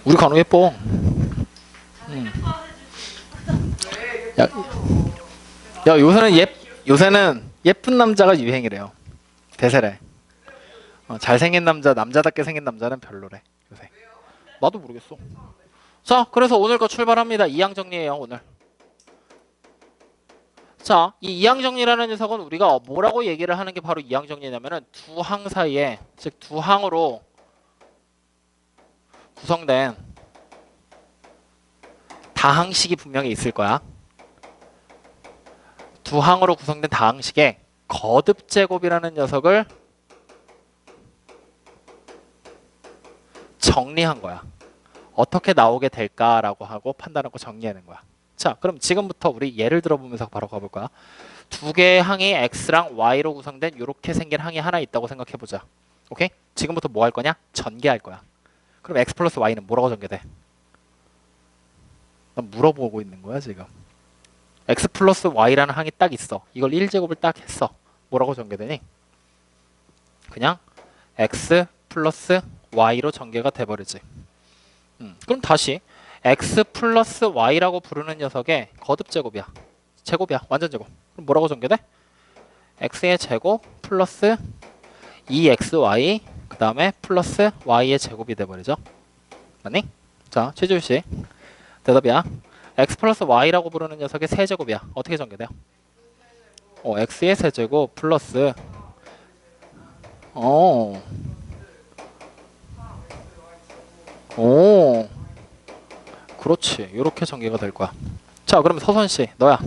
우리 간호 예뻐. 야, 야 요새는 예쁜 남자가 유행이래요. 대세래. 잘생긴 남자답게 생긴 남자는 별로래. 요새. 나도 모르겠어. 자, 그래서 오늘 거 출발합니다. 이항 정리예요, 오늘. 자, 이 이항 정리라는 녀석은 우리가 뭐라고 얘기를 하는 게 바로 이항 정리냐면은 두 항 사이에, 즉 두 항으로 구성된 다항식이 분명히 있을 거야. 두 항으로 구성된 다항식에 거듭 제곱이라는 녀석을 정리한 거야. 어떻게 나오게 될까라고 하고 판단하고 정리하는 거야. 자, 그럼 지금부터 우리 예를 들어보면서 바로 가볼 거야. 두 개의 항이 x랑 y로 구성된 이렇게 생긴 항이 하나 있다고 생각해보자. 오케이? 지금부터 뭐 할 거냐? 전개할 거야. 그럼 x 플러스 y는 뭐라고 전개돼? 난 물어보고 있는 거야 지금. x 플러스 y라는 항이 딱 있어. 이걸 1제곱을 딱 했어. 뭐라고 전개되니? 그냥 x 플러스 y로 전개가 돼버리지. 그럼 다시 x 플러스 y라고 부르는 녀석의 거듭 제곱이야. 제곱이야. 완전 제곱. 그럼 뭐라고 전개돼? x의 제곱 플러스 2xy 그 다음에 플러스 y의 제곱이 돼버리죠. 맞니? 자, 최주씨 대답이야. x 플러스 y라고 부르는 녀석의 세제곱이야. 어떻게 전개돼요? x의 세제곱 플러스 어, 오, 그렇지. 이렇게 전개가 될 거야. 자, 그러면 서선씨 너야.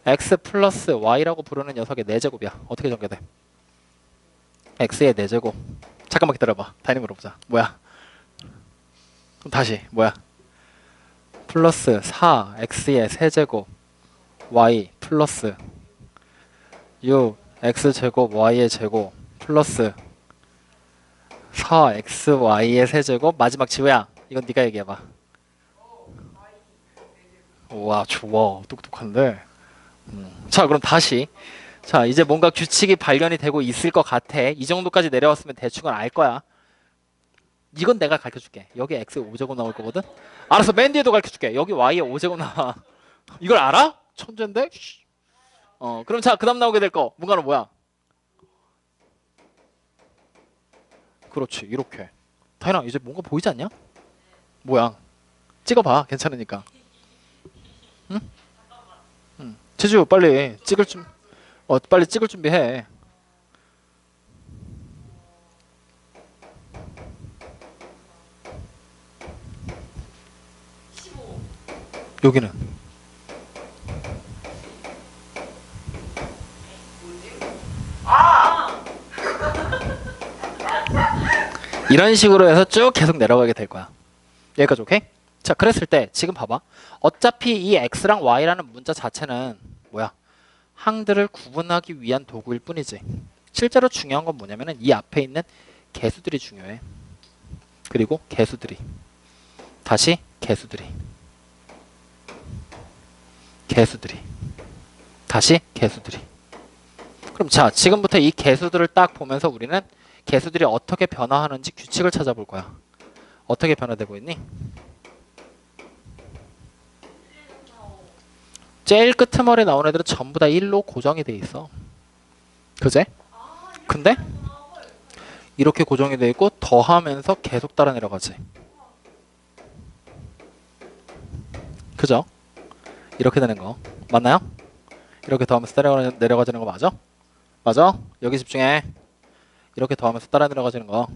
x 플러스 y라고 부르는 녀석의 4제곱이야. 어떻게 전개돼? x의 4제곱. 잠깐만 기다려봐. 다이닝 물어보자. 뭐야? 그럼 다시 뭐야? 플러스 4x의 세제곱 y 플러스 6 x제곱 y의 제곱 플러스 4xy의 세제곱. 마지막 지우야. 이건 네가 얘기해봐. 우와, 좋아. 똑똑한데. 자, 그럼 다시. 자, 이제 뭔가 규칙이 발견이 되고 있을 것 같아. 이 정도까지 내려왔으면 대충은 알 거야. 이건 내가 가르쳐줄게. 여기 x의 5제곱 나올 거거든. 알았어. 맨 뒤에도 가르쳐줄게. 여기 y의 5제곱 나와. 이걸 알아? 천재인데? 그럼 자, 그 다음 나오게 될 거. 문과는 뭐야? 그렇지. 이렇게. 다현아, 이제 뭔가 보이지 않냐? 뭐야? 찍어봐. 괜찮으니까. 응? 응. 제주, 빨리 찍을 빨리 찍을 준비해. 여기는. 이런 식으로 해서 쭉 계속 내려가게 될 거야. 여기까지 오케이? 자, 그랬을 때 지금 봐봐. 어차피 이 x랑 y라는 문자 자체는 뭐야? 항들을 구분하기 위한 도구일 뿐이지. 실제로 중요한 건 뭐냐면은 이 앞에 있는 개수들이 중요해. 그리고 개수들이. 다시 개수들이. 개수들이. 다시 개수들이. 그럼 자, 지금부터 이 개수들을 딱 보면서 우리는 개수들이 어떻게 변화하는지 규칙을 찾아볼 거야. 어떻게 변화되고 있니? 제일 끄트머리에 나온 애들은 전부 다 1로 고정이 돼 있어. 그제? 근데 이렇게 고정이 돼 있고 더하면서 계속 따라 내려가지. 그죠? 이렇게 되는 거 맞나요? 이렇게 더하면서 따라 내려가지는 거 맞아? 맞아? 여기 집중해. 이렇게 더하면서 따라 내려가지는 거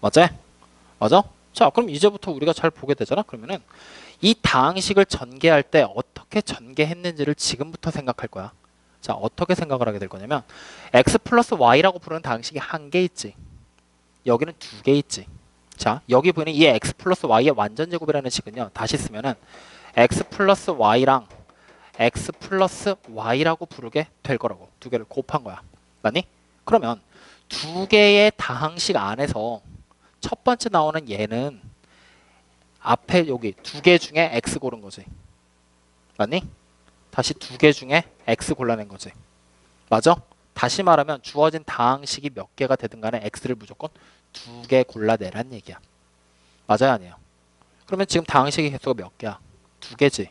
맞지? 맞아? 자, 그럼 이제부터 우리가 잘 보게 되잖아. 그러면은 이 다항식을 전개할 때 어떻게 전개했는지를 지금부터 생각할 거야. 자, 어떻게 생각을 하게 될 거냐면 x 플러스 y라고 부르는 다항식이 한 개 있지. 여기는 두 개 있지. 자, 여기 보이는 이 x 플러스 y의 완전 제곱이라는 식은요. 다시 쓰면은 x 플러스 y랑 x 플러스 y라고 부르게 될 거라고. 두 개를 곱한 거야. 맞니? 그러면 두 개의 다항식 안에서 첫 번째 나오는 얘는 앞에 여기 두 개 중에 x 고른 거지. 맞니? 다시 두 개 중에 x 골라낸 거지. 맞아? 다시 말하면 주어진 다항식이 몇 개가 되든 간에 x를 무조건 2개 골라내란 얘기야. 맞아요, 아니에요? 그러면 지금 다항식의 개수가 몇 개야? 2개지.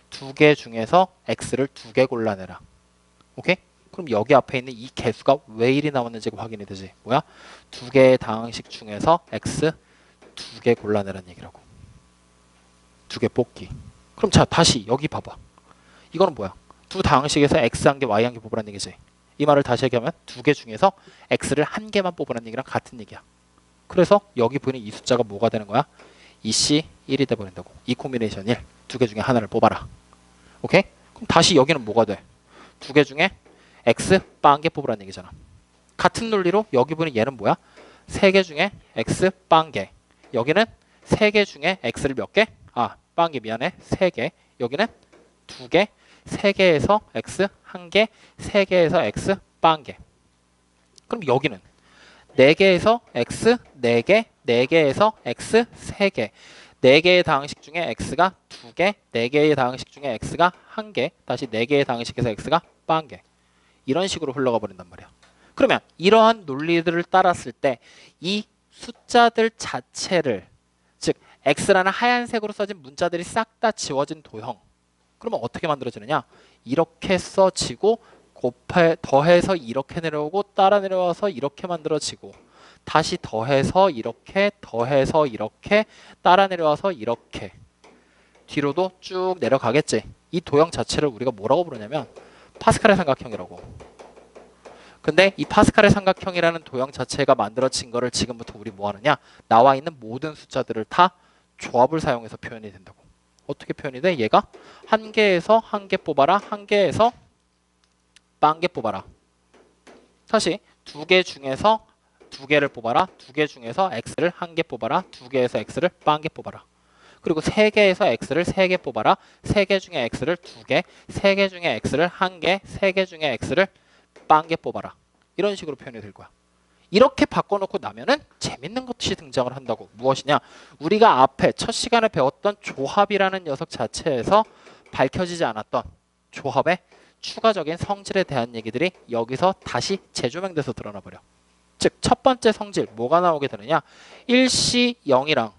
2개 중에서 x를 2개 골라내라. 오케이? 그럼 여기 앞에 있는 이 개수가 왜 1이 나왔는지가 확인이 되지. 뭐야? 2개의 다항식 중에서 x 2개 골라내란 얘기라고. 2개 뽑기. 그럼 자, 다시 여기 봐봐. 이거는 뭐야? 두 다항식에서 x 한 개, y 한 개 뽑으란 얘기지. 이 말을 다시 얘기하면 2개 중에서 x를 한 개만 뽑으란 얘기랑 같은 얘기야. 그래서 여기 보이는 이 숫자가 뭐가 되는 거야? 2C 1이 돼버린다고. 이 콤비네이션 1. 2개 중에 하나를 뽑아라. 오케이? 그럼 다시 여기는 뭐가 돼? 2개 중에 x 빵개 뽑으란 얘기잖아. 같은 논리로 여기 보이는 얘는 뭐야? 3개 중에 x 빵개. 여기는 3개 중에 x를 몇 개? 아, 빵개 미안해. 3개. 여기는 2개. 3개에서 x 1개, 3개에서 x 빵개. 그럼 여기는 4개에서 x 4개, 4개에서 x 3개. 4개의 다항식 중에 x가 2개, 4개의 다항식 중에 x가 1개, 다시 4개의 다항식에서 x가 빵개. 이런 식으로 흘러가 버린단 말이야. 그러면 이러한 논리들을 따랐을 때 이 숫자들 자체를, 즉 x라는 하얀색으로 써진 문자들이 싹 다 지워진 도형. 그러면 어떻게 만들어지느냐? 이렇게 써지고 더해서 이렇게 내려오고 따라 내려와서 이렇게 만들어지고 다시 더해서 이렇게 따라 내려와서 이렇게 뒤로도 쭉 내려가겠지. 이 도형 자체를 우리가 뭐라고 부르냐면 파스칼의 삼각형이라고. 근데 이 파스칼의 삼각형이라는 도형 자체가 만들어진 거를 지금부터 우리 뭐 하느냐? 나와 있는 모든 숫자들을 다 조합을 사용해서 표현이 된다고. 어떻게 표현이 돼? 얘가 한 개에서 한 개 뽑아라. 한 개에서 빵개 뽑아라. 다시 2개 중에서 2개를 뽑아라. 2개 중에서 x를 한 개 뽑아라. 2개에서 x를 빵개 뽑아라. 그리고 3개에서 x를 3개 뽑아라. 3개 중에 x를 2개, 3개 중에 x를 1개, 3개 중에 x를 빵개 뽑아라. 이런 식으로 표현이 될 거야. 이렇게 바꿔놓고 나면은 재밌는 것이 등장을 한다고. 무엇이냐? 우리가 앞에 첫 시간에 배웠던 조합이라는 녀석 자체에서 밝혀지지 않았던 조합의 추가적인 성질에 대한 얘기들이 여기서 다시 재조명돼서 드러나 버려. 즉 첫 번째 성질 뭐가 나오게 되느냐? 1C 0이랑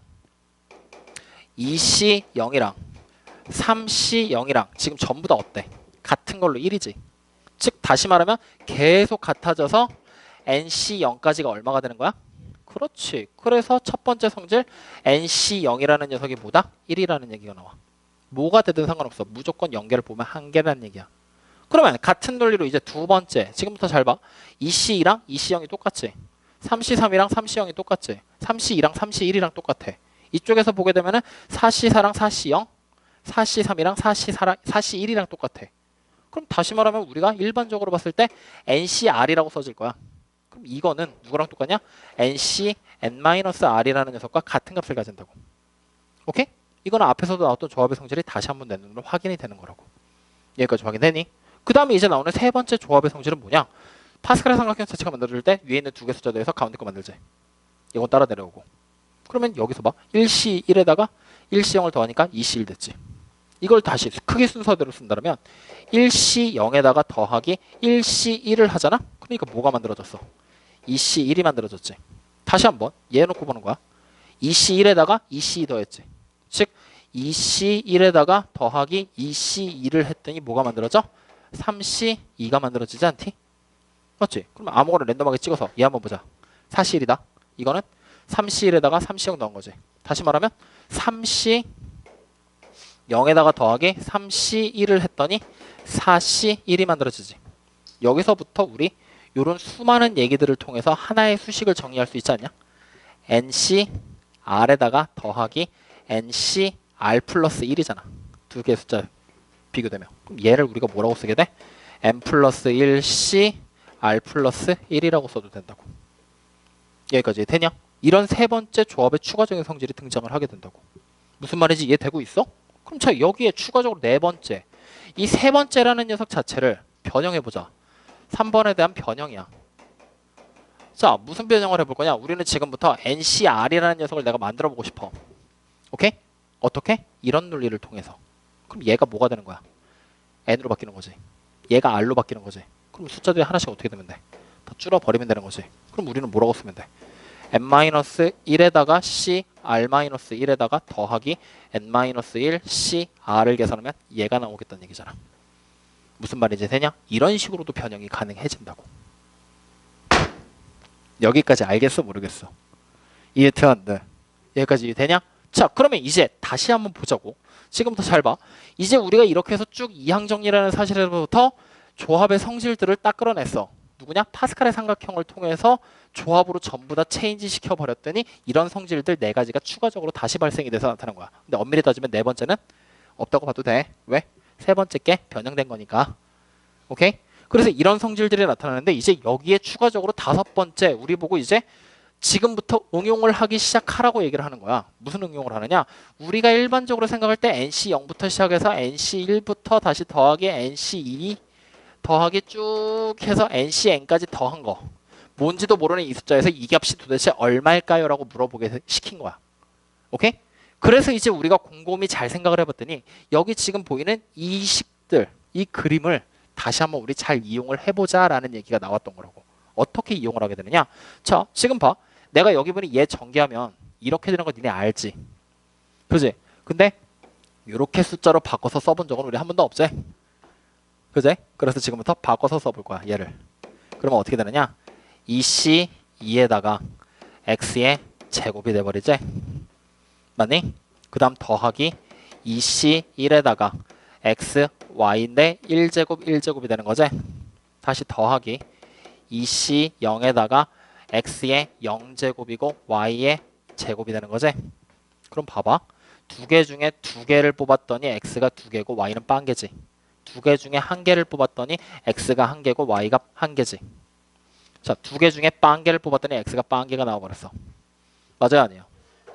2C 0이랑 3C 0이랑 지금 전부 다 어때? 같은 걸로 1이지. 즉 다시 말하면 계속 같아져서 NC0까지가 얼마가 되는 거야? 그렇지. 그래서 첫 번째 성질 NC0이라는 녀석이 뭐다? 1이라는 얘기가 나와. 뭐가 되든 상관없어. 무조건 연계를 보면 한 개라는 얘기야. 그러면 같은 논리로 이제 두 번째. 지금부터 잘 봐. 2C2랑 2C0이 똑같지. 3C3이랑 3C0이 똑같지. 3C2랑 3C1이랑 똑같아. 이쪽에서 보게 되면은 4C4랑 4C0, 4C3이랑 4C1이랑 똑같아. 그럼 다시 말하면 우리가 일반적으로 봤을 때 NCR이라고 써질 거야. 그럼 이거는 누구랑 똑같냐? NC(n-R이라는 녀석과 같은 값을 가진다고. 오케이? 이거는 앞에서도 나왔던 조합의 성질이 다시 한번 내 눈으로 확인이 되는 거라고. 여기까지 확인되니? 그 다음에 이제 나오는 세 번째 조합의 성질은 뭐냐? 파스칼의 삼각형 자체가 만들어질 때 위에 있는 두 개 숫자 더해서 가운데 거 만들지. 이건 따라 내려오고. 그러면 여기서 봐. 1C1에다가 1C0을 더하니까 2C1 됐지. 이걸 다시 크기 순서대로 쓴다면 1C0에다가 더하기 1C1을 하잖아? 그러니까 뭐가 만들어졌어? 2C1이 만들어졌지. 다시 한번 얘 놓고 보는 거야. 2C1에다가 2C2 더했지. 즉 2C1에다가 더하기 2C2를 했더니 뭐가 만들어져? 3C2가 만들어지지 않지? 맞지? 그러면 아무거나 랜덤하게 찍어서 얘 한번 보자. 4C1이다. 이거는 3C1에다가 3C0 넣은 거지. 다시 말하면 3C0에다가 더하기 3C1을 했더니 4C1이 만들어지지. 여기서부터 우리 이런 수많은 얘기들을 통해서 하나의 수식을 정리할 수 있지 않냐? NCR에다가 더하기 NCR 플러스 1이잖아. 두 개의 숫자 비교되면. 그럼 얘를 우리가 뭐라고 쓰게 돼? N 플러스 1C R 플러스 1이라고 써도 된다고. 여기까지 되냐? 이런 세 번째 조합의 추가적인 성질이 등장을 하게 된다고. 무슨 말인지 이해되고 있어? 그럼 자 여기에 추가적으로 네 번째. 이 세 번째라는 녀석 자체를 변형해보자. 3번에 대한 변형이야. 자 무슨 변형을 해볼 거냐? 우리는 지금부터 NCR이라는 녀석을 내가 만들어 보고 싶어. 오케이? 어떻게? 이런 논리를 통해서. 그럼 얘가 뭐가 되는 거야? N으로 바뀌는 거지. 얘가 R로 바뀌는 거지. 그럼 숫자들이 하나씩 어떻게 되면 돼? 다 줄어버리면 되는 거지. 그럼 우리는 뭐라고 쓰면 돼? n-1에다가 c r-1에다가 더하기 n-1 c r을 계산하면 얘가 나오겠다는 얘기잖아. 무슨 말인지 되냐? 이런 식으로도 변형이 가능해진다고. 여기까지 알겠어? 모르겠어? 이해되는데 여기까지 이해되냐? 자, 그러면 이제 다시 한번 보자고. 지금부터 잘 봐. 이제 우리가 이렇게 해서 쭉 이항정리라는 사실에서부터 조합의 성질들을 딱 끌어냈어. 누구냐? 파스칼의 삼각형을 통해서 조합으로 전부 다 체인지 시켜버렸더니 이런 성질들 네 가지가 추가적으로 다시 발생이 돼서 나타난 거야. 근데 엄밀히 따지면 네 번째는 없다고 봐도 돼. 왜? 세 번째 게 변형된 거니까. 오케이? 그래서 이런 성질들이 나타나는데 이제 여기에 추가적으로 다섯 번째 우리 보고 이제 지금부터 응용을 하기 시작하라고 얘기를 하는 거야. 무슨 응용을 하느냐? 우리가 일반적으로 생각할 때 NC0부터 시작해서 NC1부터 다시 더하기 NC2 더하기 쭉 해서 NCN까지 더한 거. 뭔지도 모르는 이 숫자에서 이 값이 도대체 얼마일까요? 라고 물어보게 시킨 거야. 오케이? 그래서 이제 우리가 곰곰이 잘 생각을 해봤더니 여기 지금 보이는 이 식들, 이 그림을 다시 한번 우리 잘 이용을 해보자 라는 얘기가 나왔던 거라고. 어떻게 이용을 하게 되느냐? 자, 지금 봐. 내가 여기 보니 얘 전개하면 이렇게 되는 거 니네 알지? 그지? 근데 이렇게 숫자로 바꿔서 써본 적은 우리 한 번도 없지? 그지? 그래서 지금부터 바꿔서 써볼 거야 얘를. 그러면 어떻게 되느냐? 2C2에다가 X의 제곱이 돼버리지? 맞니? 그 다음 더하기 2C1에다가 X, Y인데 1제곱 1제곱이 되는 거지? 다시 더하기 2C0에다가 X의 0제곱이고 Y의 제곱이 되는 거지? 그럼 봐봐. 두 개 중에 두 개를 뽑았더니 X가 두 개고 Y는 한 개지. 두 개 중에 한 개를 뽑았더니 X가 한 개고 Y가 한 개지. 자, 두 개 중에 한 개를 뽑았더니 X가 한 개가 나와버렸어. 맞아요? 아니에요?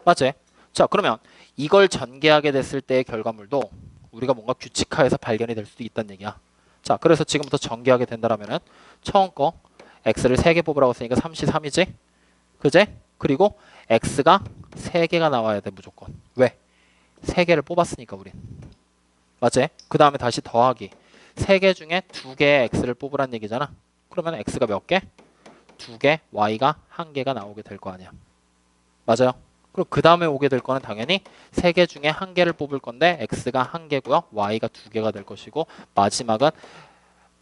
맞지? 자, 그러면 이걸 전개하게 됐을 때의 결과물도 우리가 뭔가 규칙화해서 발견이 될 수도 있다는 얘기야. 자, 그래서 지금부터 전개하게 된다라면은 처음 거 X를 3개 뽑으라고 했으니까 3C3이지? 그제? 그리고 X가 3개가 나와야 돼 무조건. 왜? 3개를 뽑았으니까 우린. 맞지? 그 다음에 다시 더하기 3개 중에 2개의 X를 뽑으란 얘기잖아. 그러면 X가 몇 개? 2개, Y가 1개가 나오게 될 거 아니야. 맞아요? 그리고 그 다음에 오게 될 거는 당연히 3개 중에 1개를 뽑을 건데 X가 1개고요. Y가 2개가 될 것이고 마지막은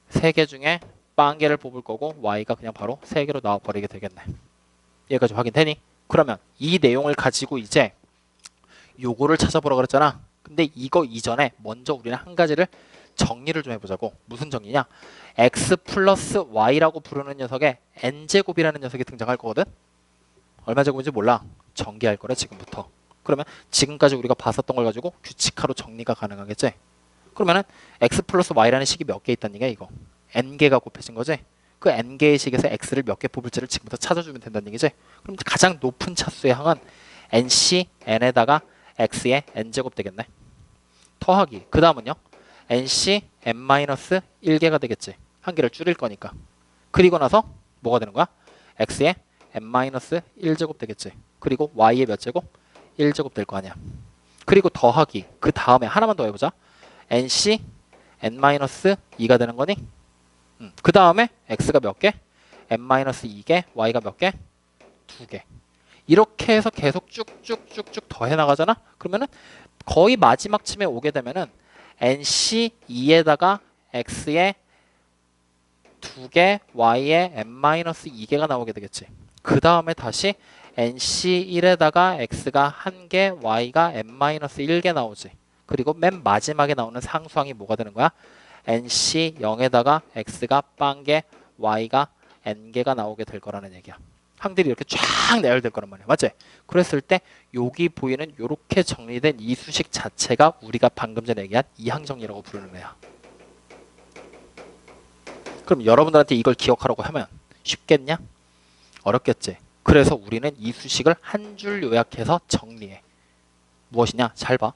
3개 중에 1개를 뽑을 거고 Y가 그냥 바로 3개로 나와버리게 되겠네. 여기까지 확인되니? 그러면 이 내용을 가지고 이제 요거를 찾아보라 그랬잖아. 근데 이거 이전에 먼저 우리는 한 가지를 정리를 좀 해보자고. 무슨 정리냐? X 플러스 Y라고 부르는 녀석에 N제곱이라는 녀석이 등장할 거거든? 얼마 제곱인지 몰라. 전개할 거래 지금부터. 그러면 지금까지 우리가 봤었던 걸 가지고 규칙화로 정리가 가능하겠지? 그러면은 X 플러스 Y라는 식이 몇 개 있다는 얘기야 이거. N개가 곱해진 거지? 그 N개의 식에서 X를 몇 개 뽑을지를 지금부터 찾아주면 된다는 얘기지? 그럼 가장 높은 차수의 항은 NC, N에다가 X의 N제곱 되겠네. 더하기. 그 다음은요. NC, N-1개가 되겠지. 한 개를 줄일 거니까. 그리고 나서 뭐가 되는 거야? X의 N-1제곱 되겠지. 그리고 Y의 몇 제곱? 1제곱 될 거 아니야. 그리고 더하기. 그 다음에 하나만 더 해보자. NC, N-2가 되는 거니? 그 다음에 X가 몇 개? N-2개, Y가 몇 개? 2개. 이렇게 해서 계속 쭉쭉쭉쭉 더해 나가잖아? 그러면은 거의 마지막 쯤에 오게 되면은 NC2에다가 X의 2개, Y의 N-2개가 나오게 되겠지. 그 다음에 다시 NC1에다가 X가 1개, Y가 N-1개 나오지. 그리고 맨 마지막에 나오는 상수항이 뭐가 되는 거야? NC0에다가 X가 1개, Y가 N개가 나오게 될 거라는 얘기야. 항들이 이렇게 쫙 내열될 거란 말이야. 맞지? 그랬을 때 여기 보이는 이렇게 정리된 이 수식 자체가 우리가 방금 전에 얘기한 이항정리라고 부르는 애야. 그럼 여러분들한테 이걸 기억하라고 하면 쉽겠냐? 어렵겠지? 그래서 우리는 이 수식을 한 줄 요약해서 정리해. 무엇이냐? 잘 봐.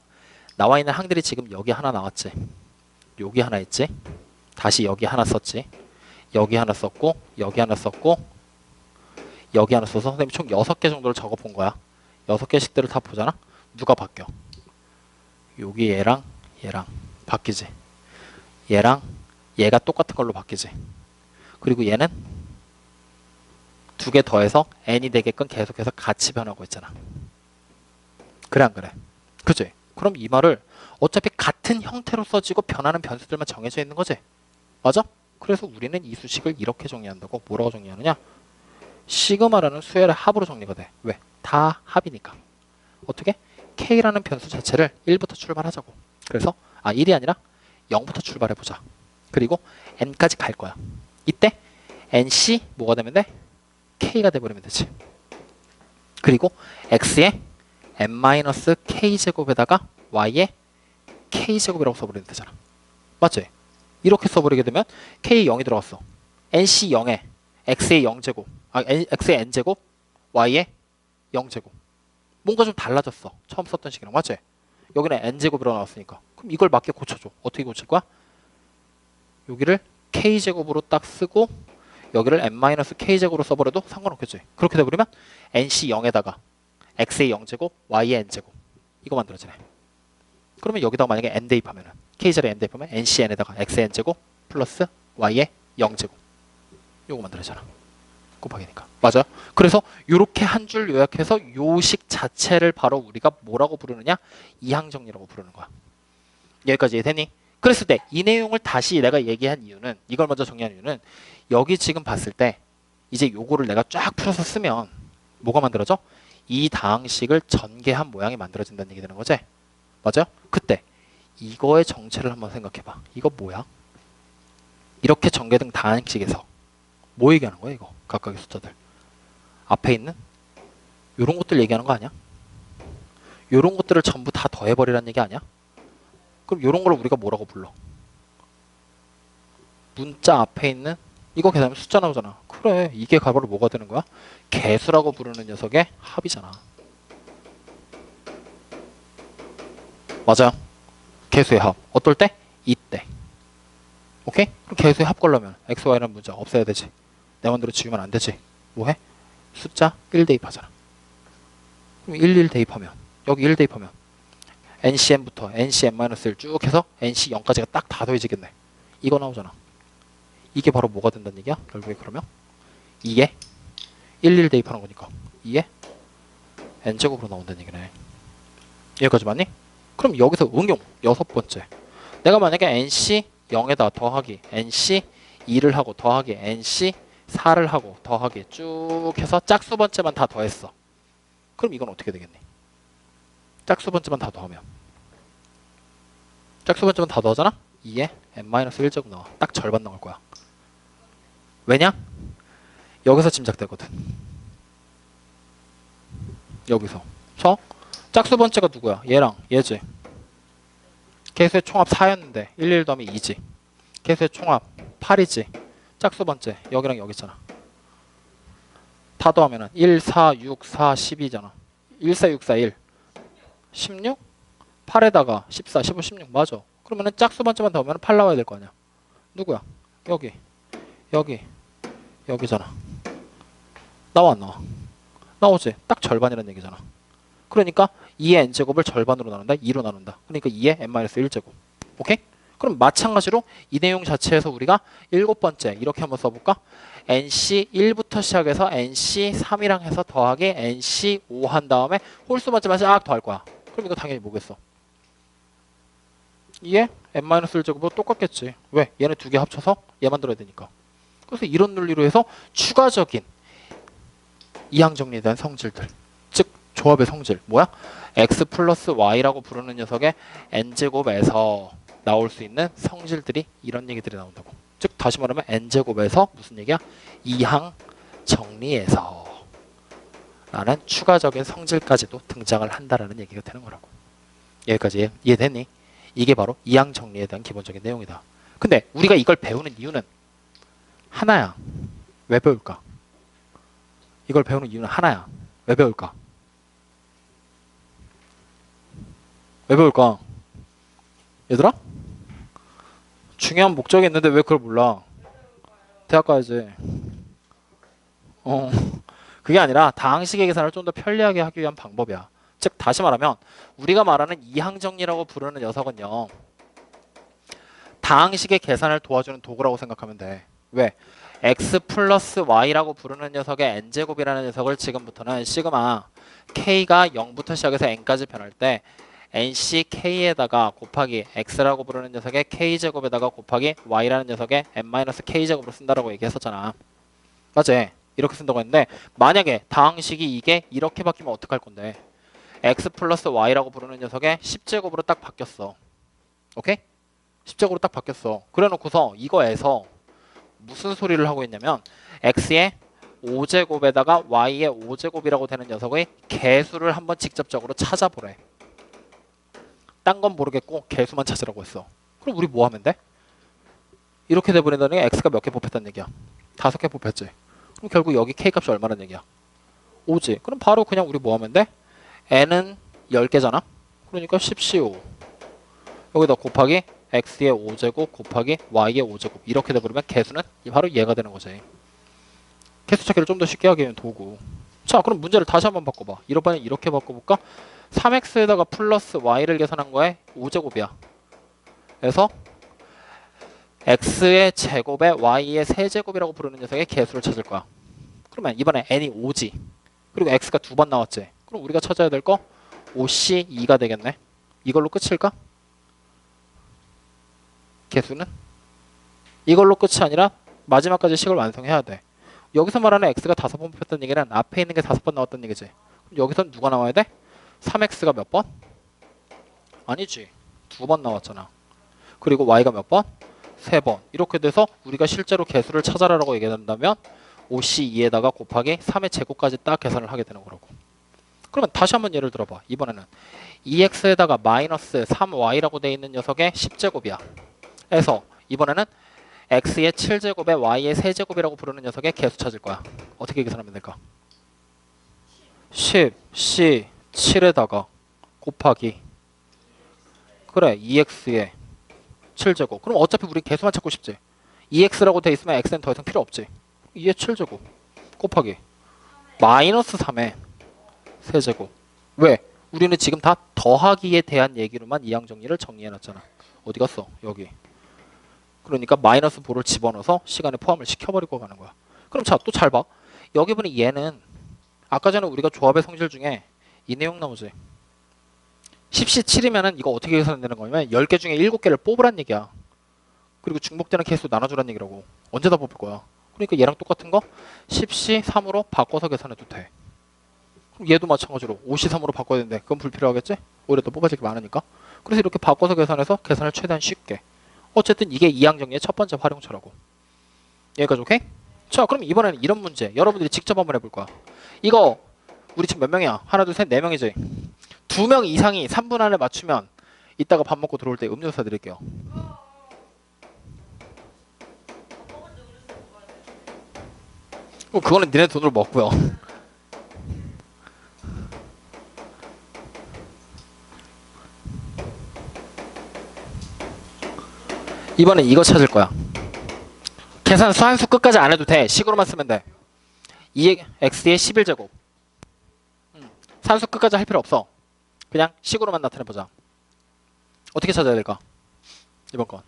나와 있는 항들이 지금 여기 하나 나왔지. 여기 하나 있지. 다시 여기 하나 썼지. 여기 하나 썼고 여기 하나 썼고 여기 하나 써서 선생님이 총 6개 정도를 적어본 거야. 6개씩들을 다 보잖아. 누가 바뀌어? 여기 얘랑 얘랑 바뀌지. 얘랑 얘가 똑같은 걸로 바뀌지. 그리고 얘는 두 개 더해서 n이 되게끔 계속해서 같이 변하고 있잖아. 그래 안 그래? 그치? 그럼 이 말을 어차피 같은 형태로 써지고 변하는 변수들만 정해져 있는 거지? 맞아? 그래서 우리는 이 수식을 이렇게 정리한다고. 뭐라고 정리하느냐? 시그마라는 수열의 합으로 정리가 돼. 왜? 다 합이니까. 어떻게? K라는 변수 자체를 1부터 출발하자고. 그래서 1이 아니라 0부터 출발해보자. 그리고 n까지 갈 거야. 이때 nc 뭐가 되면 돼? k가 돼버리면 되지. 그리고 x에 n-k제곱에다가 y에 k제곱이라고 써버리면 되잖아. 맞지? 이렇게 써버리게 되면 k 0이 들어갔어. nc 0에 x의 0제곱, x의 n제곱, y의 0제곱. 뭔가 좀 달라졌어. 처음 썼던 식이랑. 맞지? 여기는 n제곱이라고 나왔으니까. 그럼 이걸 맞게 고쳐줘. 어떻게 고칠 거야? 여기를 k제곱으로 딱 쓰고 여기를 n-k제곱으로 써버려도 상관없겠지. 그렇게 돼버리면 nc 0에다가 x의 0제곱, y의 n제곱. 이거 만들어지네. 그러면 여기다가 만약에 n 대입하면은 k자리에 n 대입하면 ncn에다가 x의 n제곱 플러스 y의 0제곱. 요거 만들어지잖아. 곱하기니까. 맞아요? 그래서 이렇게 한 줄 요약해서 요식 자체를 바로 우리가 뭐라고 부르느냐? 이항정리라고 부르는 거야. 여기까지 이해되니? 그랬을 때 이 내용을 다시 내가 얘기한 이유는, 이걸 먼저 정리한 이유는 여기 지금 봤을 때 이제 요거를 내가 쫙 풀어서 쓰면 뭐가 만들어져? 이 다항식을 전개한 모양이 만들어진다는 얘기 되는 거지? 맞아요? 그때 이거의 정체를 한번 생각해봐. 이거 뭐야? 이렇게 전개된 다항식에서 뭐 얘기하는 거야 이거? 각각의 숫자들 앞에 있는 요런 것들 얘기하는 거 아니야? 요런 것들을 전부 다 더해버리라는 얘기 아니야? 그럼 요런 걸 우리가 뭐라고 불러? 문자 앞에 있는 이거 계산하면 숫자 나오잖아. 그래, 이게 바로 뭐가 되는 거야? 개수라고 부르는 녀석의 합이잖아. 맞아요. 개수의 합. 어떨 때? 이때. 오케이? 그럼 개수의 합 걸려면 x, y라는 문자 없애야 되지. 내 맘대로 지우면 안 되지. 뭐해? 숫자 1 대입하잖아. 그럼 1 대입하면 여기 1 대입하면 ncm부터 ncm-1 쭉 해서 nc 0까지가 딱 다 더해지겠네. 이거 나오잖아. 이게 바로 뭐가 된다는 얘기야? 결국에 그러면 2에 1 대입하는 거니까 2에 n제곱으로 나온다는 얘기네. 여기까지 맞니? 그럼 여기서 응용 여섯 번째. 내가 만약에 nc 0에다 더하기 nc 2를 하고 더하기 nc 4를 하고 더하기 쭉 해서 짝수 번째만 다 더했어. 그럼 이건 어떻게 되겠니? 짝수 번째만 다 더하면 짝수 번째만 다 더하잖아? 2에 n-1제곱 나와. 딱 절반 나올 거야. 왜냐? 여기서 짐작되거든. 여기서. 짝수 번째가 누구야? 얘랑 얘지. 개수의 총합 4였는데 1 더하면 2지. 개수의 총합 8이지. 짝수 번째 여기랑 여기 있잖아. 다 더하면은 1, 4, 6, 4, 12잖아. 1, 4, 6, 4, 1. 16? 8에다가 14, 15, 16 맞아. 그러면은 짝수 번째만 더하면 8 나와야 될 거 아니야. 누구야? 여기. 여기. 여기잖아. 나와 안 나와? 나오지. 딱 절반이라는 얘기잖아. 그러니까 2의 n제곱을 절반으로 나눈다. 2로 나눈다. 그러니까 2의 n-1제곱. 오케이? 그럼 마찬가지로 이 내용 자체에서 우리가 일곱 번째 이렇게 한번 써볼까? nc1부터 시작해서 nc3이랑 해서 더하기 nc5 한 다음에 홀수 번째만 쫙 더할 거야. 그럼 이거 당연히 뭐겠어? 2의 n-1제곱으로 똑같겠지. 왜? 얘네 두 개 합쳐서 얘 만들어야 되니까. 그래서 이런 논리로 해서 추가적인 이항정리에 대한 성질들, 즉 조합의 성질 뭐야? x 플러스 y라고 부르는 녀석의 n제곱에서 나올 수 있는 성질들이 이런 얘기들이 나온다고. 즉 다시 말하면 n제곱에서 무슨 얘기야? 이항 정리에서 라는 추가적인 성질까지도 등장을 한다라는 얘기가 되는 거라고. 여기까지 이해됐니? 이게 바로 이항 정리에 대한 기본적인 내용이다. 근데 우리가 이걸 배우는 이유는 하나야. 왜 배울까? 이걸 배우는 이유는 하나야. 왜 배울까? 왜 배울까? 얘들아? 중요한 목적이 있는데 왜 그걸 몰라? 대학 가야지. 그게 아니라 다항식의 계산을 좀 더 편리하게 하기 위한 방법이야. 즉 다시 말하면 우리가 말하는 이항정리라고 부르는 녀석은요. 다항식의 계산을 도와주는 도구라고 생각하면 돼. 왜? x 플러스 y라고 부르는 녀석의 n제곱이라는 녀석을 지금부터는 시그마 k가 0부터 시작해서 n까지 변할 때 nck에다가 곱하기 x라고 부르는 녀석의 k제곱에다가 곱하기 y라는 녀석의 n-k제곱으로 쓴다라고 얘기했었잖아. 맞지? 이렇게 쓴다고 했는데 만약에 다항식이 이게 이렇게 바뀌면 어떡할 건데? x 플러스 y라고 부르는 녀석의 10제곱으로 딱 바뀌었어. 오케이? 10제곱으로 딱 바뀌었어. 그래놓고서 이거에서 무슨 소리를 하고 있냐면 x의 5제곱에다가 y의 5제곱이라고 되는 녀석의 개수를 한번 직접적으로 찾아보래. 딴 건 모르겠고 개수만 찾으라고 했어. 그럼 우리 뭐 하면 돼? 이렇게 돼버린다는 게 x가 몇 개 뽑혔다는 얘기야? 5개 뽑혔지. 그럼 결국 여기 k 값이 얼마라는 얘기야? 5지. 그럼 바로 그냥 우리 뭐 하면 돼? n은 10개잖아. 그러니까 10c5 여기다 곱하기 x의 5제곱 곱하기 y의 5제곱 이렇게 돼버리면 개수는 바로 얘가 되는 거지. 개수 찾기를 좀 더 쉽게 하기 위한 도구. 자, 그럼 문제를 다시 한번 바꿔봐. 이번에 이렇게 바꿔볼까? 3x에다가 플러스 y를 계산한 거에 5제곱이야. 그래서 x의 제곱에 y의 세제곱이라고 부르는 녀석의 개수를 찾을 거야. 그러면 이번에 n이 5지. 그리고 x가 2번 나왔지. 그럼 우리가 찾아야 될 거 5c2가 되겠네. 이걸로 끝일까? 개수는? 이걸로 끝이 아니라 마지막까지 식을 완성해야 돼. 여기서 말하는 x가 5번 뽑혔다는 얘기는 앞에 있는 게 5번 나왔다는 얘기지. 그럼 여기선 누가 나와야 돼? 3x가 몇 번? 아니지. 2번 나왔잖아. 그리고 y가 몇 번? 3번. 이렇게 돼서 우리가 실제로 개수를 찾아라라고 얘기한다면 5c2에다가 곱하기 3의 제곱까지 딱 계산을 하게 되는 거라고. 그러면 다시 한번 예를 들어봐. 이번에는 2x에다가 마이너스 3y라고 돼 있는 녀석의 10제곱이야. 그래서 이번에는 x의 7제곱에 y의 세제곱이라고 부르는 녀석의 개수 찾을 거야. 어떻게 계산하면 될까? 10, c, 7에다가 곱하기 그래 2x의 7제곱. 그럼 어차피 우리 개수만 찾고 싶지. 2x라고 돼 있으면 x는 더 이상 필요 없지. 2의 7제곱 곱하기 마이너스 3의 세제곱. 왜? 우리는 지금 다 더하기에 대한 얘기로만 이항 정리를 정리해놨잖아. 어디 갔어? 여기. 그러니까 마이너스 보를 집어넣어서 시간에 포함을 시켜버리고 가는 거야. 그럼 자, 또 잘 봐. 여기 보니 얘는 아까 전에 우리가 조합의 성질 중에 이 내용 나오지. 10C7이면은 이거 어떻게 계산되는 거냐면 10개 중에 7개를 뽑으란 얘기야. 그리고 중복되는 개수 나눠주란 얘기라고. 언제 다 뽑을 거야. 그러니까 얘랑 똑같은 거 10C3으로 바꿔서 계산해도 돼. 그럼 얘도 마찬가지로 5C3으로 바꿔야 되는데 그건 불필요하겠지? 오히려 더 뽑아질 게 많으니까. 그래서 이렇게 바꿔서 계산해서 계산을 최대한 쉽게. 어쨌든 이게 이항 정리의 첫 번째 활용처라고. 여기까지 오케이? 자, 그럼 이번에는 이런 문제 여러분들이 직접 한번 해볼 거야. 이거 우리 지금 몇 명이야? 하나, 둘, 셋, 네 명이지? 2명 이상이 3분 안에 맞추면 이따가 밥 먹고 들어올 때 음료수 사드릴게요. 그거는 니네 돈으로 먹고요. 이번엔 이거 찾을 거야. 계산 수한수 끝까지 안 해도 돼. 식으로만 쓰면 돼. 2x의 11제곱. 산수 끝까지 할 필요 없어. 그냥 식으로만 나타내보자. 어떻게 찾아야 될까? 이번 건.